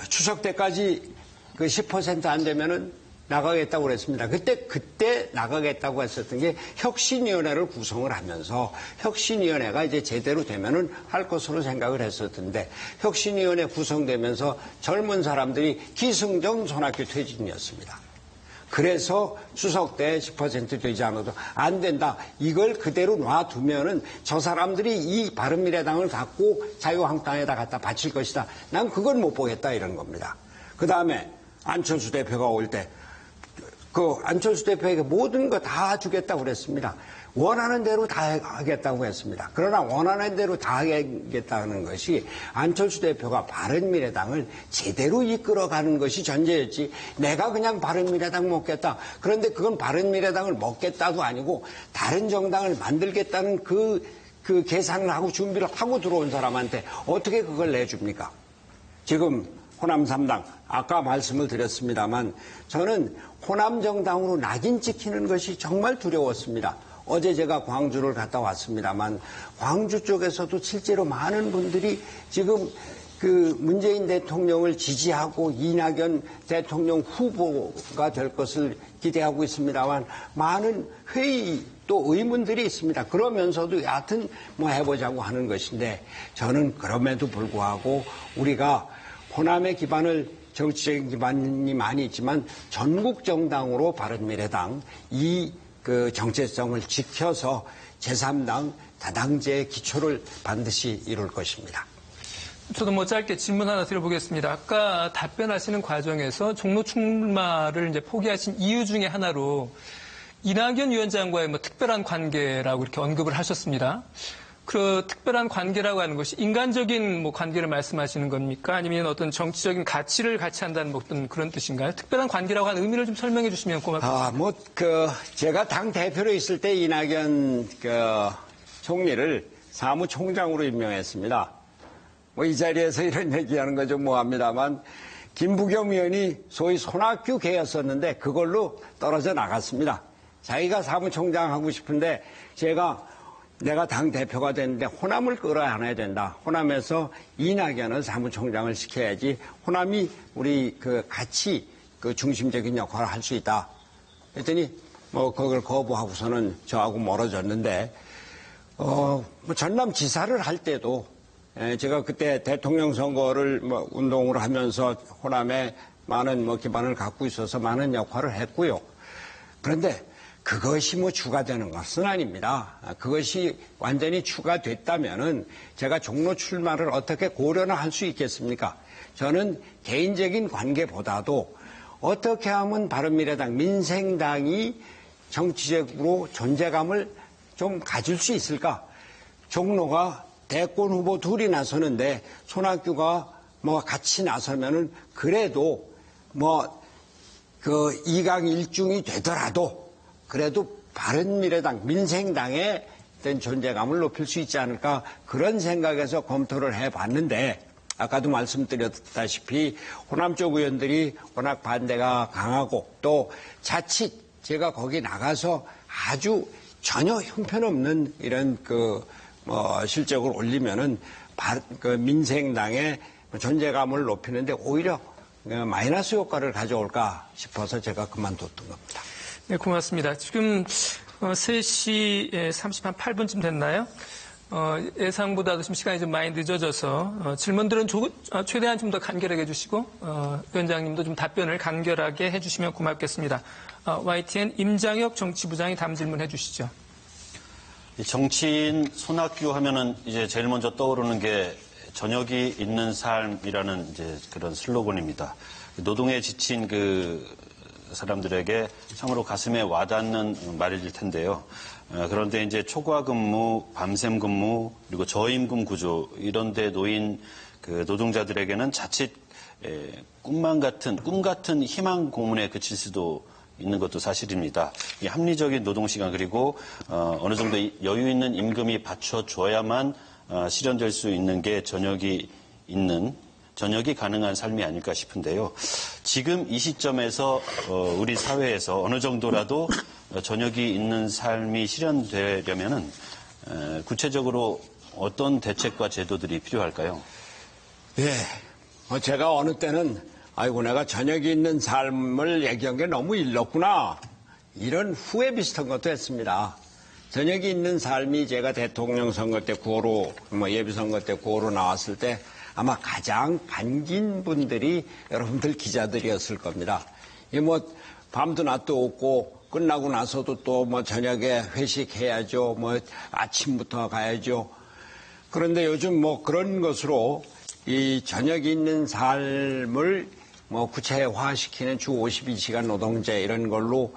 추석 때까지 10% 안 되면은 나가겠다고 그랬습니다. 그때 나가겠다고 했었던 게 혁신위원회를 구성을 하면서 혁신위원회가 이제 제대로 되면은 할 것으로 생각을 했었던데, 혁신위원회 구성되면서 젊은 사람들이 기승전 손학규 퇴진이었습니다. 그래서 추석 때 10% 되지 않아도 안 된다, 이걸 그대로 놔두면은 저 사람들이 이 바른미래당을 갖고 자유한국당에다 갖다 바칠 것이다, 난 그걸 못 보겠다, 이런 겁니다. 그 다음에 안철수 대표가 올 때 안철수 대표에게 모든 거 다 주겠다고 그랬습니다. 원하는 대로 다 하겠다고 했습니다. 그러나 원하는 대로 다 하겠다는 것이 안철수 대표가 바른미래당을 제대로 이끌어가는 것이 전제였지, 내가 그냥 바른미래당 먹겠다, 그런데 그건 바른미래당을 먹겠다도 아니고 다른 정당을 만들겠다는 그 계산을 하고 준비를 하고 들어온 사람한테 어떻게 그걸 내줍니까? 지금 호남 3당, 아까 말씀을 드렸습니다만 저는 호남 정당으로 낙인 찍히는 것이 정말 두려웠습니다. 어제 제가 광주를 갔다 왔습니다만 광주 쪽에서도 실제로 많은 분들이 지금 문재인 대통령을 지지하고 이낙연 대통령 후보가 될 것을 기대하고 있습니다만 많은 회의 또 의문들이 있습니다. 그러면서도 여하튼 뭐 해보자고 하는 것인데 저는 그럼에도 불구하고 우리가 호남의 기반을 정치적인 기반이 많이 있지만 전국 정당으로 바른미래당 이 그 정체성을 지켜서 제3당 다당제의 기초를 반드시 이룰 것입니다. 저도 뭐 짧게 질문 하나 드려보겠습니다. 아까 답변하시는 과정에서 종로 출마를 이제 포기하신 이유 중에 하나로 이낙연 위원장과의 뭐 특별한 관계라고 이렇게 언급을 하셨습니다. 그 특별한 관계라고 하는 것이 인간적인 뭐 관계를 말씀하시는 겁니까? 아니면 어떤 정치적인 가치를 같이 한다는 뭐 어떤 그런 뜻인가요? 특별한 관계라고 하는 의미를 좀 설명해 주시면 고맙겠습니다. 제가 당 대표로 있을 때 이낙연 총리를 사무총장으로 임명했습니다. 뭐 이 자리에서 이런 얘기하는 거 좀 뭐합니다만 김부겸 의원이 소위 손학규 개였었는데 그걸로 떨어져 나갔습니다. 자기가 사무총장 하고 싶은데 내가 당 대표가 됐는데 호남을 끌어안아야 된다. 호남에서 이낙연을 사무총장을 시켜야지 호남이 우리 같이 중심적인 역할을 할 수 있다. 그랬더니 뭐 그걸 거부하고서는 저하고 멀어졌는데 뭐 전남지사를 할 때도 제가 그때 대통령 선거를 뭐 운동을 하면서 호남에 많은 뭐 기반을 갖고 있어서 많은 역할을 했고요. 그런데 그것이 뭐 추가되는 것은 아닙니다. 그것이 완전히 추가됐다면은 제가 종로 출마를 어떻게 고려나 할 수 있겠습니까? 저는 개인적인 관계보다도 어떻게 하면 바른미래당, 민생당이 정치적으로 존재감을 좀 가질 수 있을까? 종로가 대권 후보 둘이 나서는데 손학규가 뭐 같이 나서면은 그래도 뭐 이강 일중이 되더라도 그래도 바른미래당, 민생당의 어떤 존재감을 높일 수 있지 않을까 그런 생각에서 검토를 해봤는데 아까도 말씀드렸다시피 호남 쪽 의원들이 워낙 반대가 강하고 또 자칫 제가 거기 나가서 아주 전혀 형편없는 이런 실적을 올리면은 민생당의 존재감을 높이는데 오히려 마이너스 효과를 가져올까 싶어서 제가 그만뒀던 겁니다. 네, 고맙습니다. 지금 3시 38분쯤 됐나요? 예상보다도 지금 시간이 좀 많이 늦어져서 질문들은 최대한 좀 더 간결하게 해주시고 위원장님도 좀 답변을 간결하게 해주시면 고맙겠습니다. YTN 임장혁 정치부장이 다음 질문 해주시죠. 정치인 손학규 하면은 이제 제일 먼저 떠오르는 게 저녁이 있는 삶이라는 이제 그런 슬로건입니다. 노동에 지친 사람들에게 참으로 가슴에 와닿는 말일 텐데요. 그런데 이제 초과 근무, 밤샘 근무, 그리고 저임금 구조 이런 데 놓인 노동자들에게는 자칫 꿈 같은 희망 고문에 그칠 수도 있는 것도 사실입니다. 이 합리적인 노동시간 그리고 어느 정도 여유 있는 임금이 받쳐줘야만 실현될 수 있는 게 저녁이 가능한 삶이 아닐까 싶은데요. 지금 이 시점에서 우리 사회에서 어느 정도라도 저녁이 있는 삶이 실현되려면은 구체적으로 어떤 대책과 제도들이 필요할까요? 예, 제가 어느 때는 아이고 내가 저녁이 있는 삶을 얘기한 게 너무 일렀구나 이런 후회 비슷한 것도 했습니다. 저녁이 있는 삶이 제가 대통령 선거 때 9호로 예비선거 때 9호로 나왔을 때 아마 가장 반긴 분들이 여러분들 기자들이었을 겁니다. 밤도 낮도 없고 끝나고 나서도 또 저녁에 회식해야죠. 아침부터 가야죠. 그런데 요즘 그런 것으로 이 저녁이 있는 삶을 구체화시키는 주 52시간 노동제 이런 걸로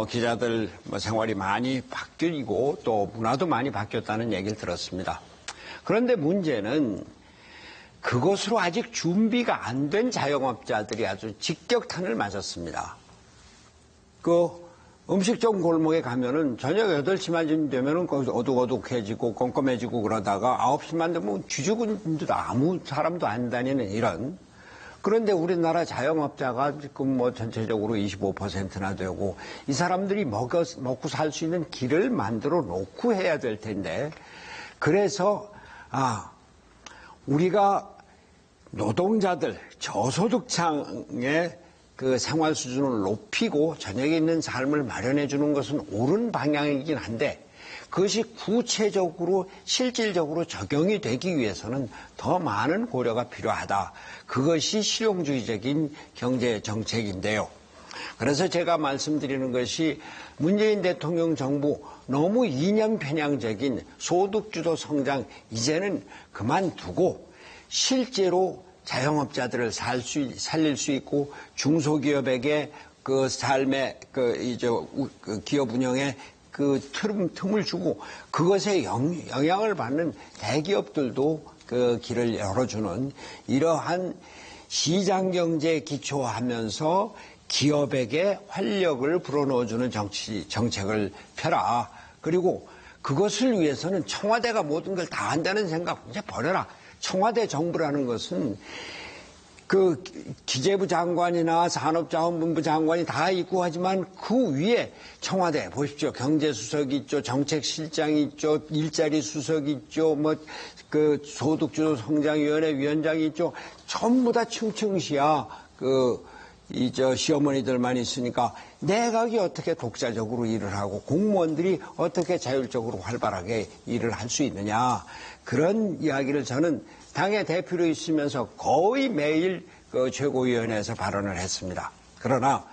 기자들 생활이 많이 바뀌고 또 문화도 많이 바뀌었다는 얘기를 들었습니다. 그런데 문제는 그것으로 아직 준비가 안 된 자영업자들이 아주 직격탄을 맞았습니다. 음식점 골목에 가면은 저녁 8시만 되면은 거기서 어둑어둑해지고 껌껌해지고 그러다가 9시만 되면 쥐죽은 아무 사람도 안 다니는 이런. 그런데 우리나라 자영업자가 지금 전체적으로 25%나 되고 이 사람들이 먹고 살 수 있는 길을 만들어 놓고 해야 될 텐데 그래서 우리가 노동자들 저소득층의 그 생활 수준을 높이고 저녁에 있는 삶을 마련해 주는 것은 옳은 방향이긴 한데 그것이 구체적으로 실질적으로 적용이 되기 위해서는 더 많은 고려가 필요하다. 그것이 실용주의적인 경제 정책인데요. 그래서 제가 말씀드리는 것이 문재인 대통령 정부 너무 이념 편향적인 소득주도 성장 이제는 그만두고 실제로 자영업자들을 살릴 수 있고 중소기업에게 그 삶의 그 기업 운영에 그 틈을 주고 그것에 영향을 받는 대기업들도 그 길을 열어주는 이러한 시장 경제에 기초하면서 기업에게 활력을 불어넣어주는 정책을 펴라. 그리고 그것을 위해서는 청와대가 모든 걸 다 한다는 생각 이제 버려라. 청와대 정부라는 것은 그 기재부 장관이나 산업자원본부 장관이 다 있고 하지만 그 위에 청와대 보십시오. 경제수석이 있죠. 정책실장이 있죠. 일자리 수석이 있죠. 뭐 그 소득주도 성장위원회 위원장이 있죠. 전부 다 층층시야 시어머니들만 있으니까 내각이 어떻게 독자적으로 일을 하고 공무원들이 어떻게 자율적으로 활발하게 일을 할 수 있느냐. 그런 이야기를 저는 당의 대표로 있으면서 거의 매일 그 최고위원회에서 발언을 했습니다. 그러나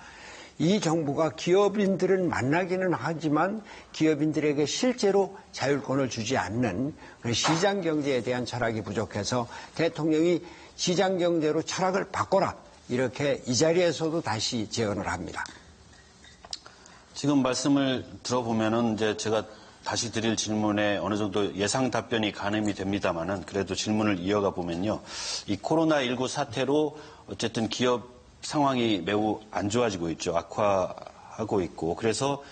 이 정부가 기업인들은 만나기는 하지만 기업인들에게 실제로 자율권을 주지 않는 시장 경제에 대한 철학이 부족해서 대통령이 시장 경제로 철학을 바꿔라. 이렇게 이 자리에서도 다시 제언을 합니다. 지금 말씀을 들어보면은 이제 제가 다시 드릴 질문에 어느 정도 예상 답변이 가늠이 됩니다만은 그래도 질문을 이어가 보면요. 이 코로나19 사태로 어쨌든 기업 상황이 매우 안 좋아지고 있죠. 악화하고 있고. 그래서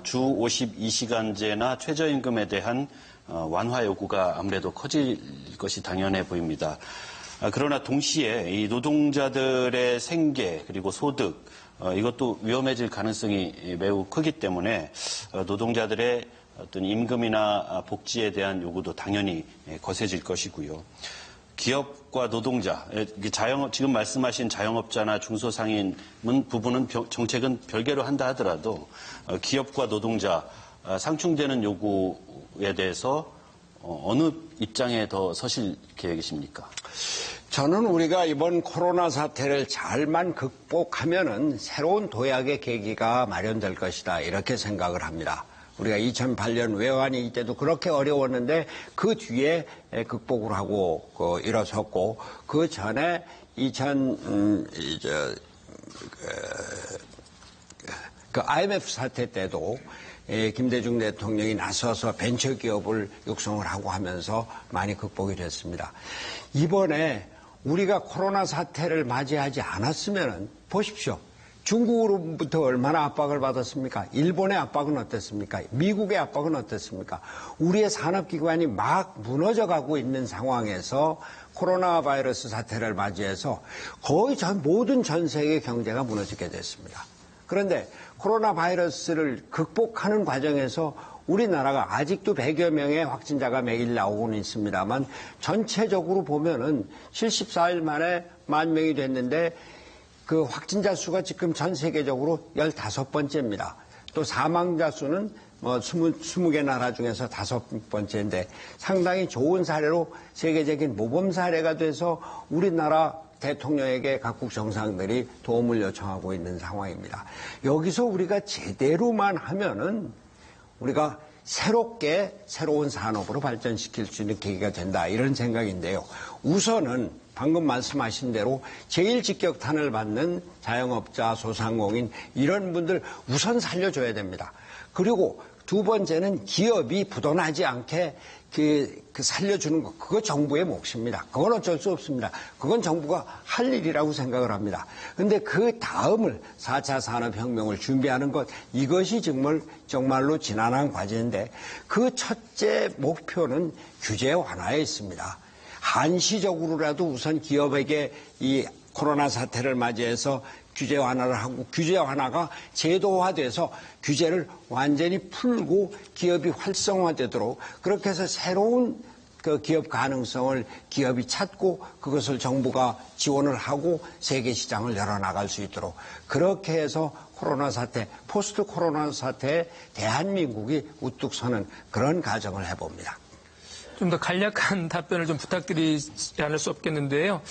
주 52시간제나 최저임금에 대한 완화 요구가 아무래도 커질 것이 당연해 보입니다. 그러나 동시에 이 노동자들의 생계 그리고 소득 이것도 위험해질 가능성이 매우 크기 때문에 노동자들의 어떤 임금이나 복지에 대한 요구도 당연히 거세질 것이고요. 기업과 노동자, 지금 말씀하신 자영업자나 중소상인 부분은 정책은 별개로 한다 하더라도 기업과 노동자 상충되는 요구에 대해서 어느 입장에 더 서실 계획이십니까? 저는 우리가 이번 코로나 사태를 잘만 극복하면은 새로운 도약의 계기가 마련될 것이다. 이렇게 생각을 합니다. 우리가 2008년 외환위 이때도 그렇게 어려웠는데 그 뒤에 극복을 하고 일어섰고 그 전에 IMF 사태 때도 김대중 대통령이 나서서 벤처기업을 육성을 하고 하면서 많이 극복이 됐습니다. 이번에 우리가 코로나 사태를 맞이하지 않았으면 보십시오. 중국으로부터 얼마나 압박을 받았습니까? 일본의 압박은 어땠습니까? 미국의 압박은 어땠습니까? 우리의 산업기관이 막 무너져가고 있는 상황에서 코로나 바이러스 사태를 맞이해서 거의 모든 전 세계 경제가 무너지게 됐습니다. 그런데 코로나 바이러스를 극복하는 과정에서 우리나라가 아직도 100여 명의 확진자가 매일 나오고는 있습니다만 전체적으로 보면은 74일 만에 10,000명이 됐는데 그 확진자 수가 지금 전 세계적으로 15번째입니다. 또 사망자 수는 20개 나라 중에서 5번째인데 상당히 좋은 사례로 세계적인 모범 사례가 돼서 우리나라 대통령에게 각국 정상들이 도움을 요청하고 있는 상황입니다. 여기서 우리가 제대로만 하면은 우리가 새로운 산업으로 발전시킬 수 있는 계기가 된다. 이런 생각인데요. 우선은 방금 말씀하신 대로 제일 직격탄을 받는 자영업자, 소상공인 이런 분들 우선 살려줘야 됩니다. 그리고 두 번째는 기업이 부도나지 않게 살려주는 것, 그거 정부의 몫입니다. 그건 어쩔 수 없습니다. 그건 정부가 할 일이라고 생각을 합니다. 그런데 그 다음을 4차 산업혁명을 준비하는 것, 이것이 정말로 지난한 과제인데 그 첫째 목표는 규제 완화에 있습니다. 한시적으로라도 우선 기업에게 이 코로나 사태를 맞이해서 규제 완화를 하고 규제 완화가 제도화돼서 규제를 완전히 풀고 기업이 활성화되도록 그렇게 해서 새로운 그 기업 가능성을 기업이 찾고 그것을 정부가 지원을 하고 세계 시장을 열어나갈 수 있도록 그렇게 해서 코로나 사태, 포스트 코로나 사태에 대한민국이 우뚝 서는 그런 가정을 해봅니다. 좀 더 간략한 답변을 좀 부탁드리지 않을 수 없겠는데요.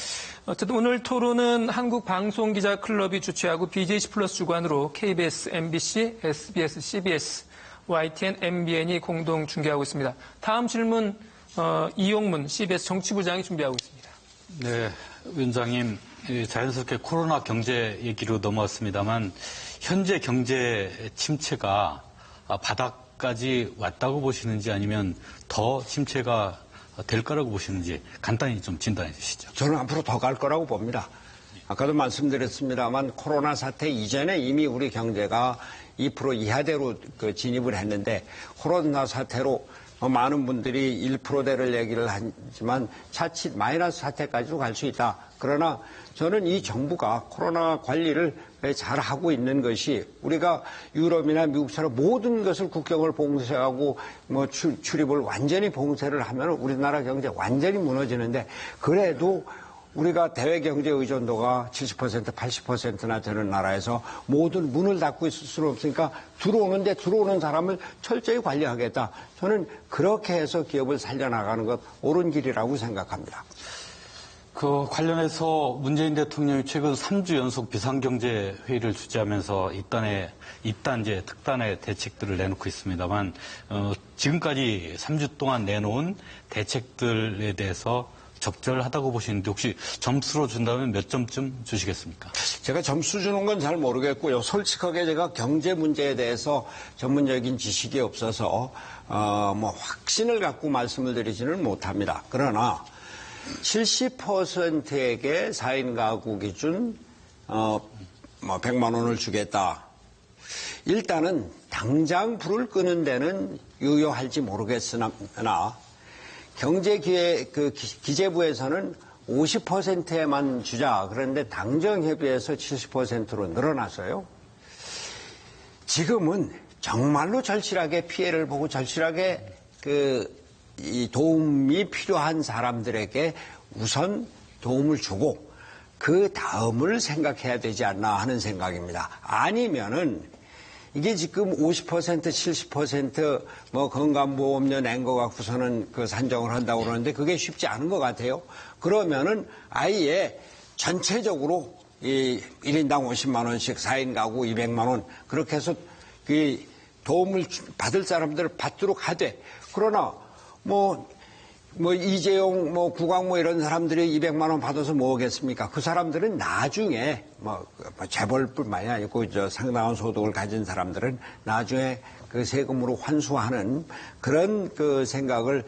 어쨌든 오늘 토론은 한국방송기자클럽이 주최하고 BJC 플러스 주관으로 KBS, MBC, SBS, CBS, YTN, MBN이 공동 중계하고 있습니다. 다음 질문 이용문 CBS 정치부장이 준비하고 있습니다. 네, 위원장님 자연스럽게 코로나 경제 얘기로 넘어왔습니다만 현재 경제 침체가 바닥까지 왔다고 보시는지 아니면 더 침체가 될 거라고 보시는지 간단히 좀 진단해 주시죠. 저는 앞으로 더 갈 거라고 봅니다. 아까도 말씀드렸습니다만 코로나 사태 이전에 이미 우리 경제가 2% 이하대로 진입을 했는데 코로나 사태로 많은 분들이 1%대를 얘기를 하지만 차칫 마이너스 사태까지도 갈 수 있다. 그러나 저는 이 정부가 코로나 관리를 잘 하고 있는 것이 우리가 유럽이나 미국처럼 모든 것을 국경을 봉쇄하고 출입을 완전히 봉쇄를 하면 우리나라 경제 완전히 무너지는데 그래도 우리가 대외 경제 의존도가 70%, 80%나 되는 나라에서 모든 문을 닫고 있을 수는 없으니까 들어오는 사람을 철저히 관리하겠다. 저는 그렇게 해서 기업을 살려나가는 것 옳은 길이라고 생각합니다. 그 관련해서 문재인 대통령이 최근 3주 연속 비상경제회의를 주재하면서 이딴제 특단의 대책들을 내놓고 있습니다만 지금까지 3주 동안 내놓은 대책들에 대해서 적절하다고 보시는데 혹시 점수로 준다면 몇 점쯤 주시겠습니까? 제가 점수 주는 건 잘 모르겠고요. 솔직하게 제가 경제 문제에 대해서 전문적인 지식이 없어서 확신을 갖고 말씀을 드리지는 못합니다. 그러나 70%에게 4인 가구 기준 100만 원을 주겠다. 일단은 당장 불을 끄는 데는 유효할지 모르겠으나 기재부에서는 50%에만 주자. 그런데 당정협의에서 70%로 늘어났어요. 지금은 정말로 절실하게 피해를 보고 절실하게 이 도움이 필요한 사람들에게 우선 도움을 주고 그 다음을 생각해야 되지 않나 하는 생각입니다. 아니면은 이게 지금 50%, 70% 건강보험료 낸 거 갖고서는 산정을 한다고 그러는데 그게 쉽지 않은 것 같아요. 그러면은 아예 전체적으로 1인당 50만 원씩 4인 가구 200만 원 그렇게 해서 도움을 받을 사람들을 받도록 하되 그러나 이재용, 구광모 이런 사람들이 200만 원 받아서 뭐 하겠습니까? 그 사람들은 나중에, 재벌뿐만이 아니고, 상당한 소득을 가진 사람들은 나중에 그 세금으로 환수하는 그런 생각을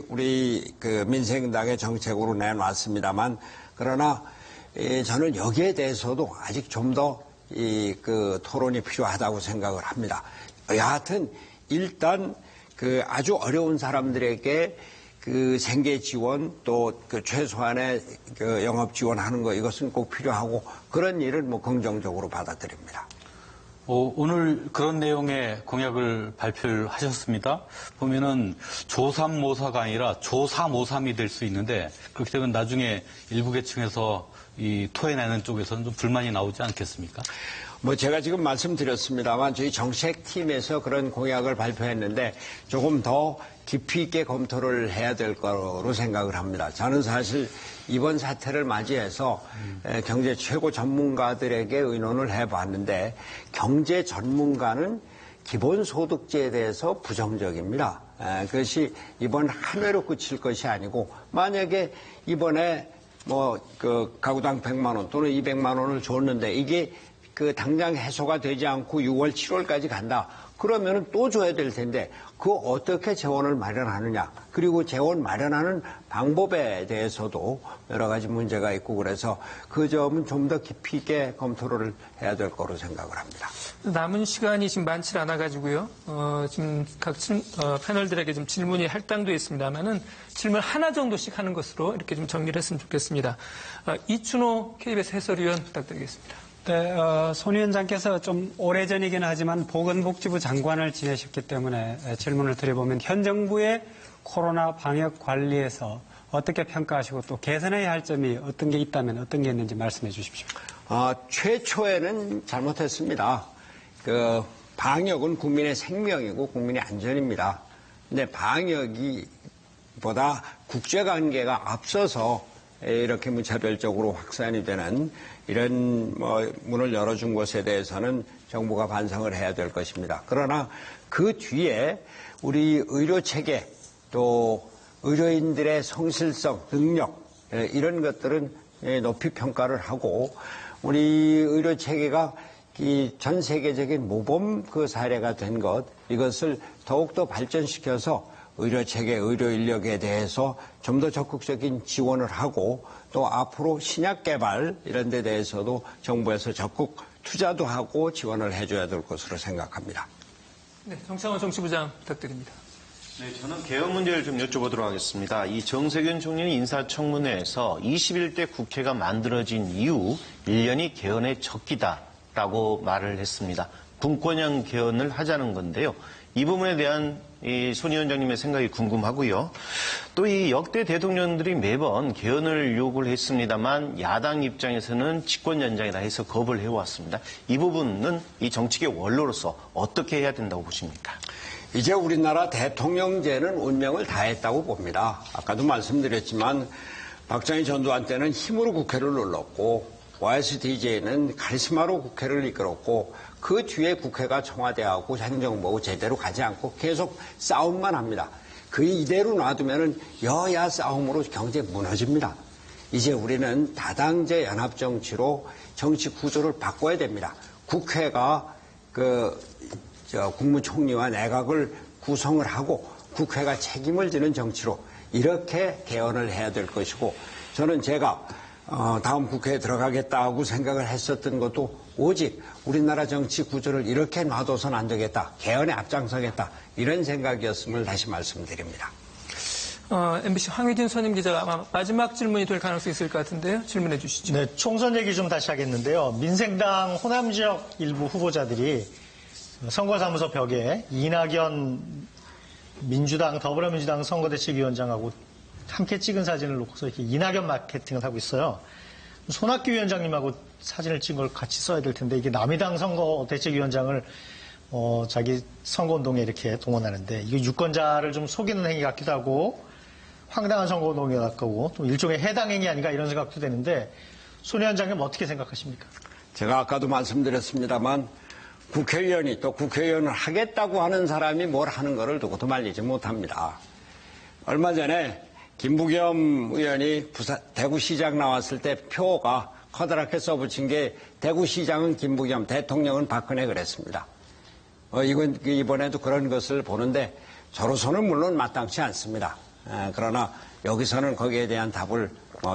우리 민생당의 정책으로 내놨습니다만, 그러나, 저는 여기에 대해서도 아직 좀 더 토론이 필요하다고 생각을 합니다. 여하튼, 일단, 아주 어려운 사람들에게 생계 지원 또 최소한의 영업 지원하는 거 이것은 꼭 필요하고 그런 일을 긍정적으로 받아들입니다. 오늘 그런 내용의 공약을 발표를 하셨습니다. 보면은 조삼모사가 아니라 조사모삼이 될 수 있는데 그렇게 되면 나중에 일부 계층에서 토해내는 쪽에서는 좀 불만이 나오지 않겠습니까? 제가 지금 말씀드렸습니다만 저희 정책팀에서 그런 공약을 발표했는데 조금 더 깊이 있게 검토를 해야 될 거로 생각을 합니다. 저는 사실 이번 사태를 맞이해서 경제 최고 전문가들에게 의논을 해봤는데 경제 전문가는 기본소득제에 대해서 부정적입니다. 그것이 이번 한 해로 그칠 것이 아니고 만약에 이번에 가구당 100만 원 또는 200만 원을 줬는데 이게 당장 해소가 되지 않고 6월, 7월까지 간다. 그러면은 또 줘야 될 텐데, 어떻게 재원을 마련하느냐. 그리고 재원 마련하는 방법에 대해서도 여러 가지 문제가 있고 그래서 그 점은 좀 더 깊이 있게 검토를 해야 될 거로 생각을 합니다. 남은 시간이 지금 많지 않아가지고요. 지금 각 패널들에게 좀 질문이 할당돼 있습니다만은 질문 하나 정도씩 하는 것으로 이렇게 좀 정리를 했으면 좋겠습니다. 이춘호 KBS 해설위원 부탁드리겠습니다. 네, 손 위원장께서 좀 오래전이긴 하지만 보건복지부 장관을 지내셨기 때문에 질문을 드려보면 현 정부의 코로나 방역 관리에서 어떻게 평가하시고 또 개선해야 할 점이 어떤 게 있다면 어떤 게 있는지 말씀해 주십시오. 최초에는 잘못했습니다. 방역은 국민의 생명이고 국민의 안전입니다. 근데 방역보다 국제관계가 앞서서 이렇게 무차별적으로 확산이 되는 이런 문을 열어준 것에 대해서는 정부가 반성을 해야 될 것입니다. 그러나 그 뒤에 우리 의료체계 또 의료인들의 성실성, 능력 이런 것들은 높이 평가를 하고 우리 의료체계가 이 전 세계적인 모범 그 사례가 된 것 이것을 더욱더 발전시켜서 의료체계, 의료인력에 대해서 좀 더 적극적인 지원을 하고 또 앞으로 신약 개발 이런 데 대해서도 정부에서 적극 투자도 하고 지원을 해줘야 될 것으로 생각합니다. 네, 정창원 정치부장 부탁드립니다. 네, 저는 개헌 문제를 좀 여쭤보도록 하겠습니다. 이 정세균 총리는 인사청문회에서 21대 국회가 만들어진 이후 1년이 개헌의 적기다라고 말을 했습니다. 분권형 개헌을 하자는 건데요. 이 부분에 대한 손 위원장님의 생각이 궁금하고요. 또 이 역대 대통령들이 매번 개헌을 요구를 했습니다만 야당 입장에서는 집권 연장이다 해서 거부를 해왔습니다. 이 부분은 이 정치계 원로로서 어떻게 해야 된다고 보십니까? 이제 우리나라 대통령제는 운명을 다했다고 봅니다. 아까도 말씀드렸지만 박정희 전두환 때는 힘으로 국회를 눌렀고 YSDJ는 카리스마로 국회를 이끌었고 그 뒤에 국회가 청와대하고 행정부하고 제대로 가지 않고 계속 싸움만 합니다. 그 이대로 놔두면 여야 싸움으로 경제 무너집니다. 이제 우리는 다당제 연합정치로 정치 구조를 바꿔야 됩니다. 국회가 국무총리와 내각을 구성을 하고 국회가 책임을 지는 정치로 이렇게 개헌을 해야 될 것이고 저는 제가 다음 국회에 들어가겠다고 생각을 했었던 것도 오직 우리나라 정치 구조를 이렇게 놔둬서는 안 되겠다. 개헌에 앞장서겠다. 이런 생각이었음을 다시 말씀드립니다. MBC 황희진 선임 기자가 아마 마지막 질문이 될 가능성이 있을 것 같은데요. 질문해 주시죠. 네, 총선 얘기 좀 다시 하겠는데요. 민생당 호남 지역 일부 후보자들이 선거사무소 벽에 이낙연 민주당, 더불어민주당 선거대책위원장하고 함께 찍은 사진을 놓고서 이렇게 이낙연 마케팅을 하고 있어요. 손학규 위원장님하고 사진을 찍은 걸 같이 써야 될 텐데 이게 남의당 선거대책위원장을 자기 선거운동에 이렇게 동원하는데 이게 유권자를 좀 속이는 행위 같기도 하고 황당한 선거운동에 가깝고 좀 일종의 해당행위 아닌가 이런 생각도 되는데 손 위원장님 어떻게 생각하십니까? 제가 아까도 말씀드렸습니다만 국회의원이 또 국회의원을 하겠다고 하는 사람이 뭘 하는 거를 두고도 말리지 못합니다. 얼마 전에 김부겸 의원이 대구시장 나왔을 때 표가 커다랗게 써붙인 게 대구시장은 김부겸, 대통령은 박근혜 그랬습니다. 이번에도 그런 것을 보는데 저로서는 물론 마땅치 않습니다. 그러나 여기서는 거기에 대한 답을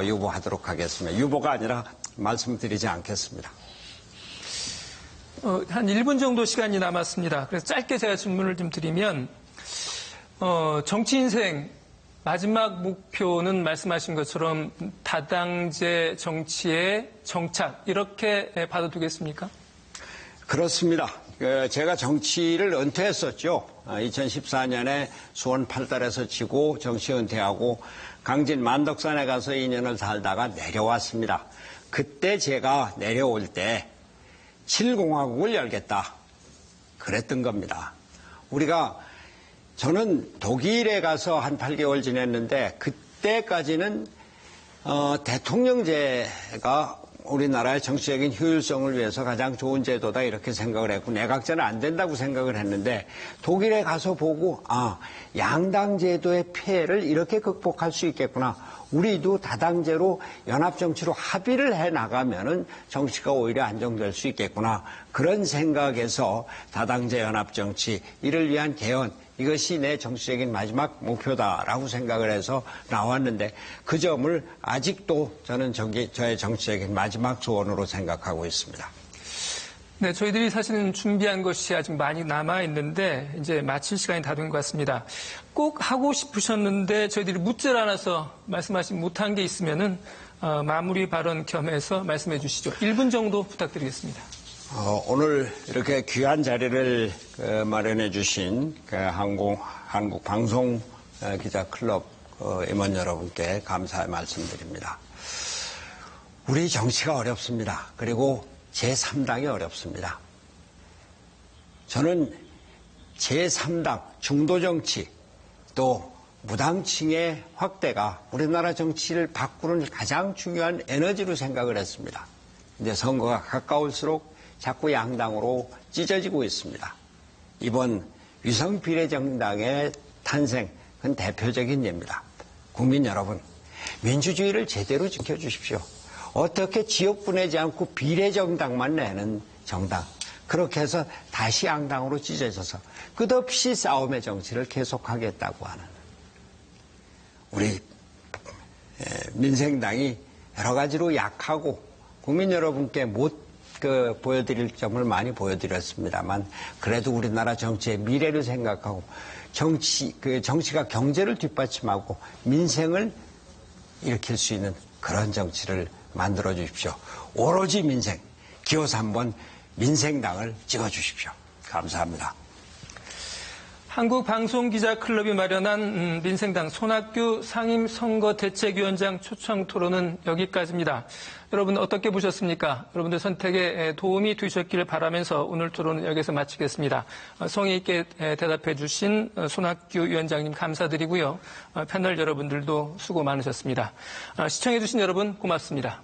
유보하도록 하겠습니다. 유보가 아니라 말씀드리지 않겠습니다. 한 1분 정도 시간이 남았습니다. 그래서 짧게 제가 질문을 좀 드리면 정치 인생 마지막 목표는 말씀하신 것처럼 다당제 정치의 정착 이렇게 봐도 되겠습니까? 그렇습니다. 제가 정치를 은퇴했었죠. 2014년에 수원 8달에서 지고 정치 은퇴하고 강진 만덕산에 가서 2년을 살다가 내려왔습니다. 그때 제가 내려올 때 7공화국을 열겠다. 그랬던 겁니다. 저는 독일에 가서 한 8개월 지냈는데 그때까지는 대통령제가 우리나라의 정치적인 효율성을 위해서 가장 좋은 제도다 이렇게 생각을 했고 내각제는 안 된다고 생각을 했는데 독일에 가서 보고 양당 제도의 폐해를 이렇게 극복할 수 있겠구나. 우리도 다당제로 연합정치로 합의를 해나가면은 정치가 오히려 안정될 수 있겠구나. 그런 생각에서 다당제 연합정치 이를 위한 개헌 이것이 내 정치적인 마지막 목표다라고 생각을 해서 나왔는데 그 점을 아직도 저는 저의 정치적인 마지막 소원으로 생각하고 있습니다. 네, 저희들이 사실은 준비한 것이 아직 많이 남아있는데 이제 마칠 시간이 다 된 것 같습니다. 꼭 하고 싶으셨는데 저희들이 묻질 않아서 말씀하지 못한 게 있으면은 마무리 발언 겸해서 말씀해 주시죠. 1분 정도 부탁드리겠습니다. 오늘 이렇게 귀한 자리를 마련해 주신 한국 방송 기자클럽 임원 여러분께 감사의 말씀드립니다. 우리 정치가 어렵습니다. 그리고 제3당이 어렵습니다. 저는 제3당, 중도정치, 또 무당층의 확대가 우리나라 정치를 바꾸는 가장 중요한 에너지로 생각을 했습니다. 근데 선거가 가까울수록 자꾸 양당으로 찢어지고 있습니다. 이번 위성 비례정당의 탄생, 그건 대표적인 예입니다. 국민 여러분, 민주주의를 제대로 지켜주십시오. 어떻게 지역분해지 않고 비례정당만 내는 정당, 그렇게 해서 다시 양당으로 찢어져서 끝없이 싸움의 정치를 계속하겠다고 하는 우리 민생당이 여러 가지로 약하고 국민 여러분께 못 보여드릴 점을 많이 보여드렸습니다만 그래도 우리나라 정치의 미래를 생각하고 정치가 경제를 뒷받침하고 민생을 일으킬 수 있는 그런 정치를 만들어 주십시오. 오로지 민생, 기호사 한번 민생당을 찍어주십시오. 감사합니다. 한국방송기자클럽이 마련한 민생당 손학규 상임선거대책위원장 초청 토론은 여기까지입니다. 여러분 어떻게 보셨습니까? 여러분들 선택에 도움이 되셨기를 바라면서 오늘 토론은 여기서 마치겠습니다. 성의 있게 대답해 주신 손학규 위원장님 감사드리고요. 패널 여러분들도 수고 많으셨습니다. 시청해 주신 여러분 고맙습니다.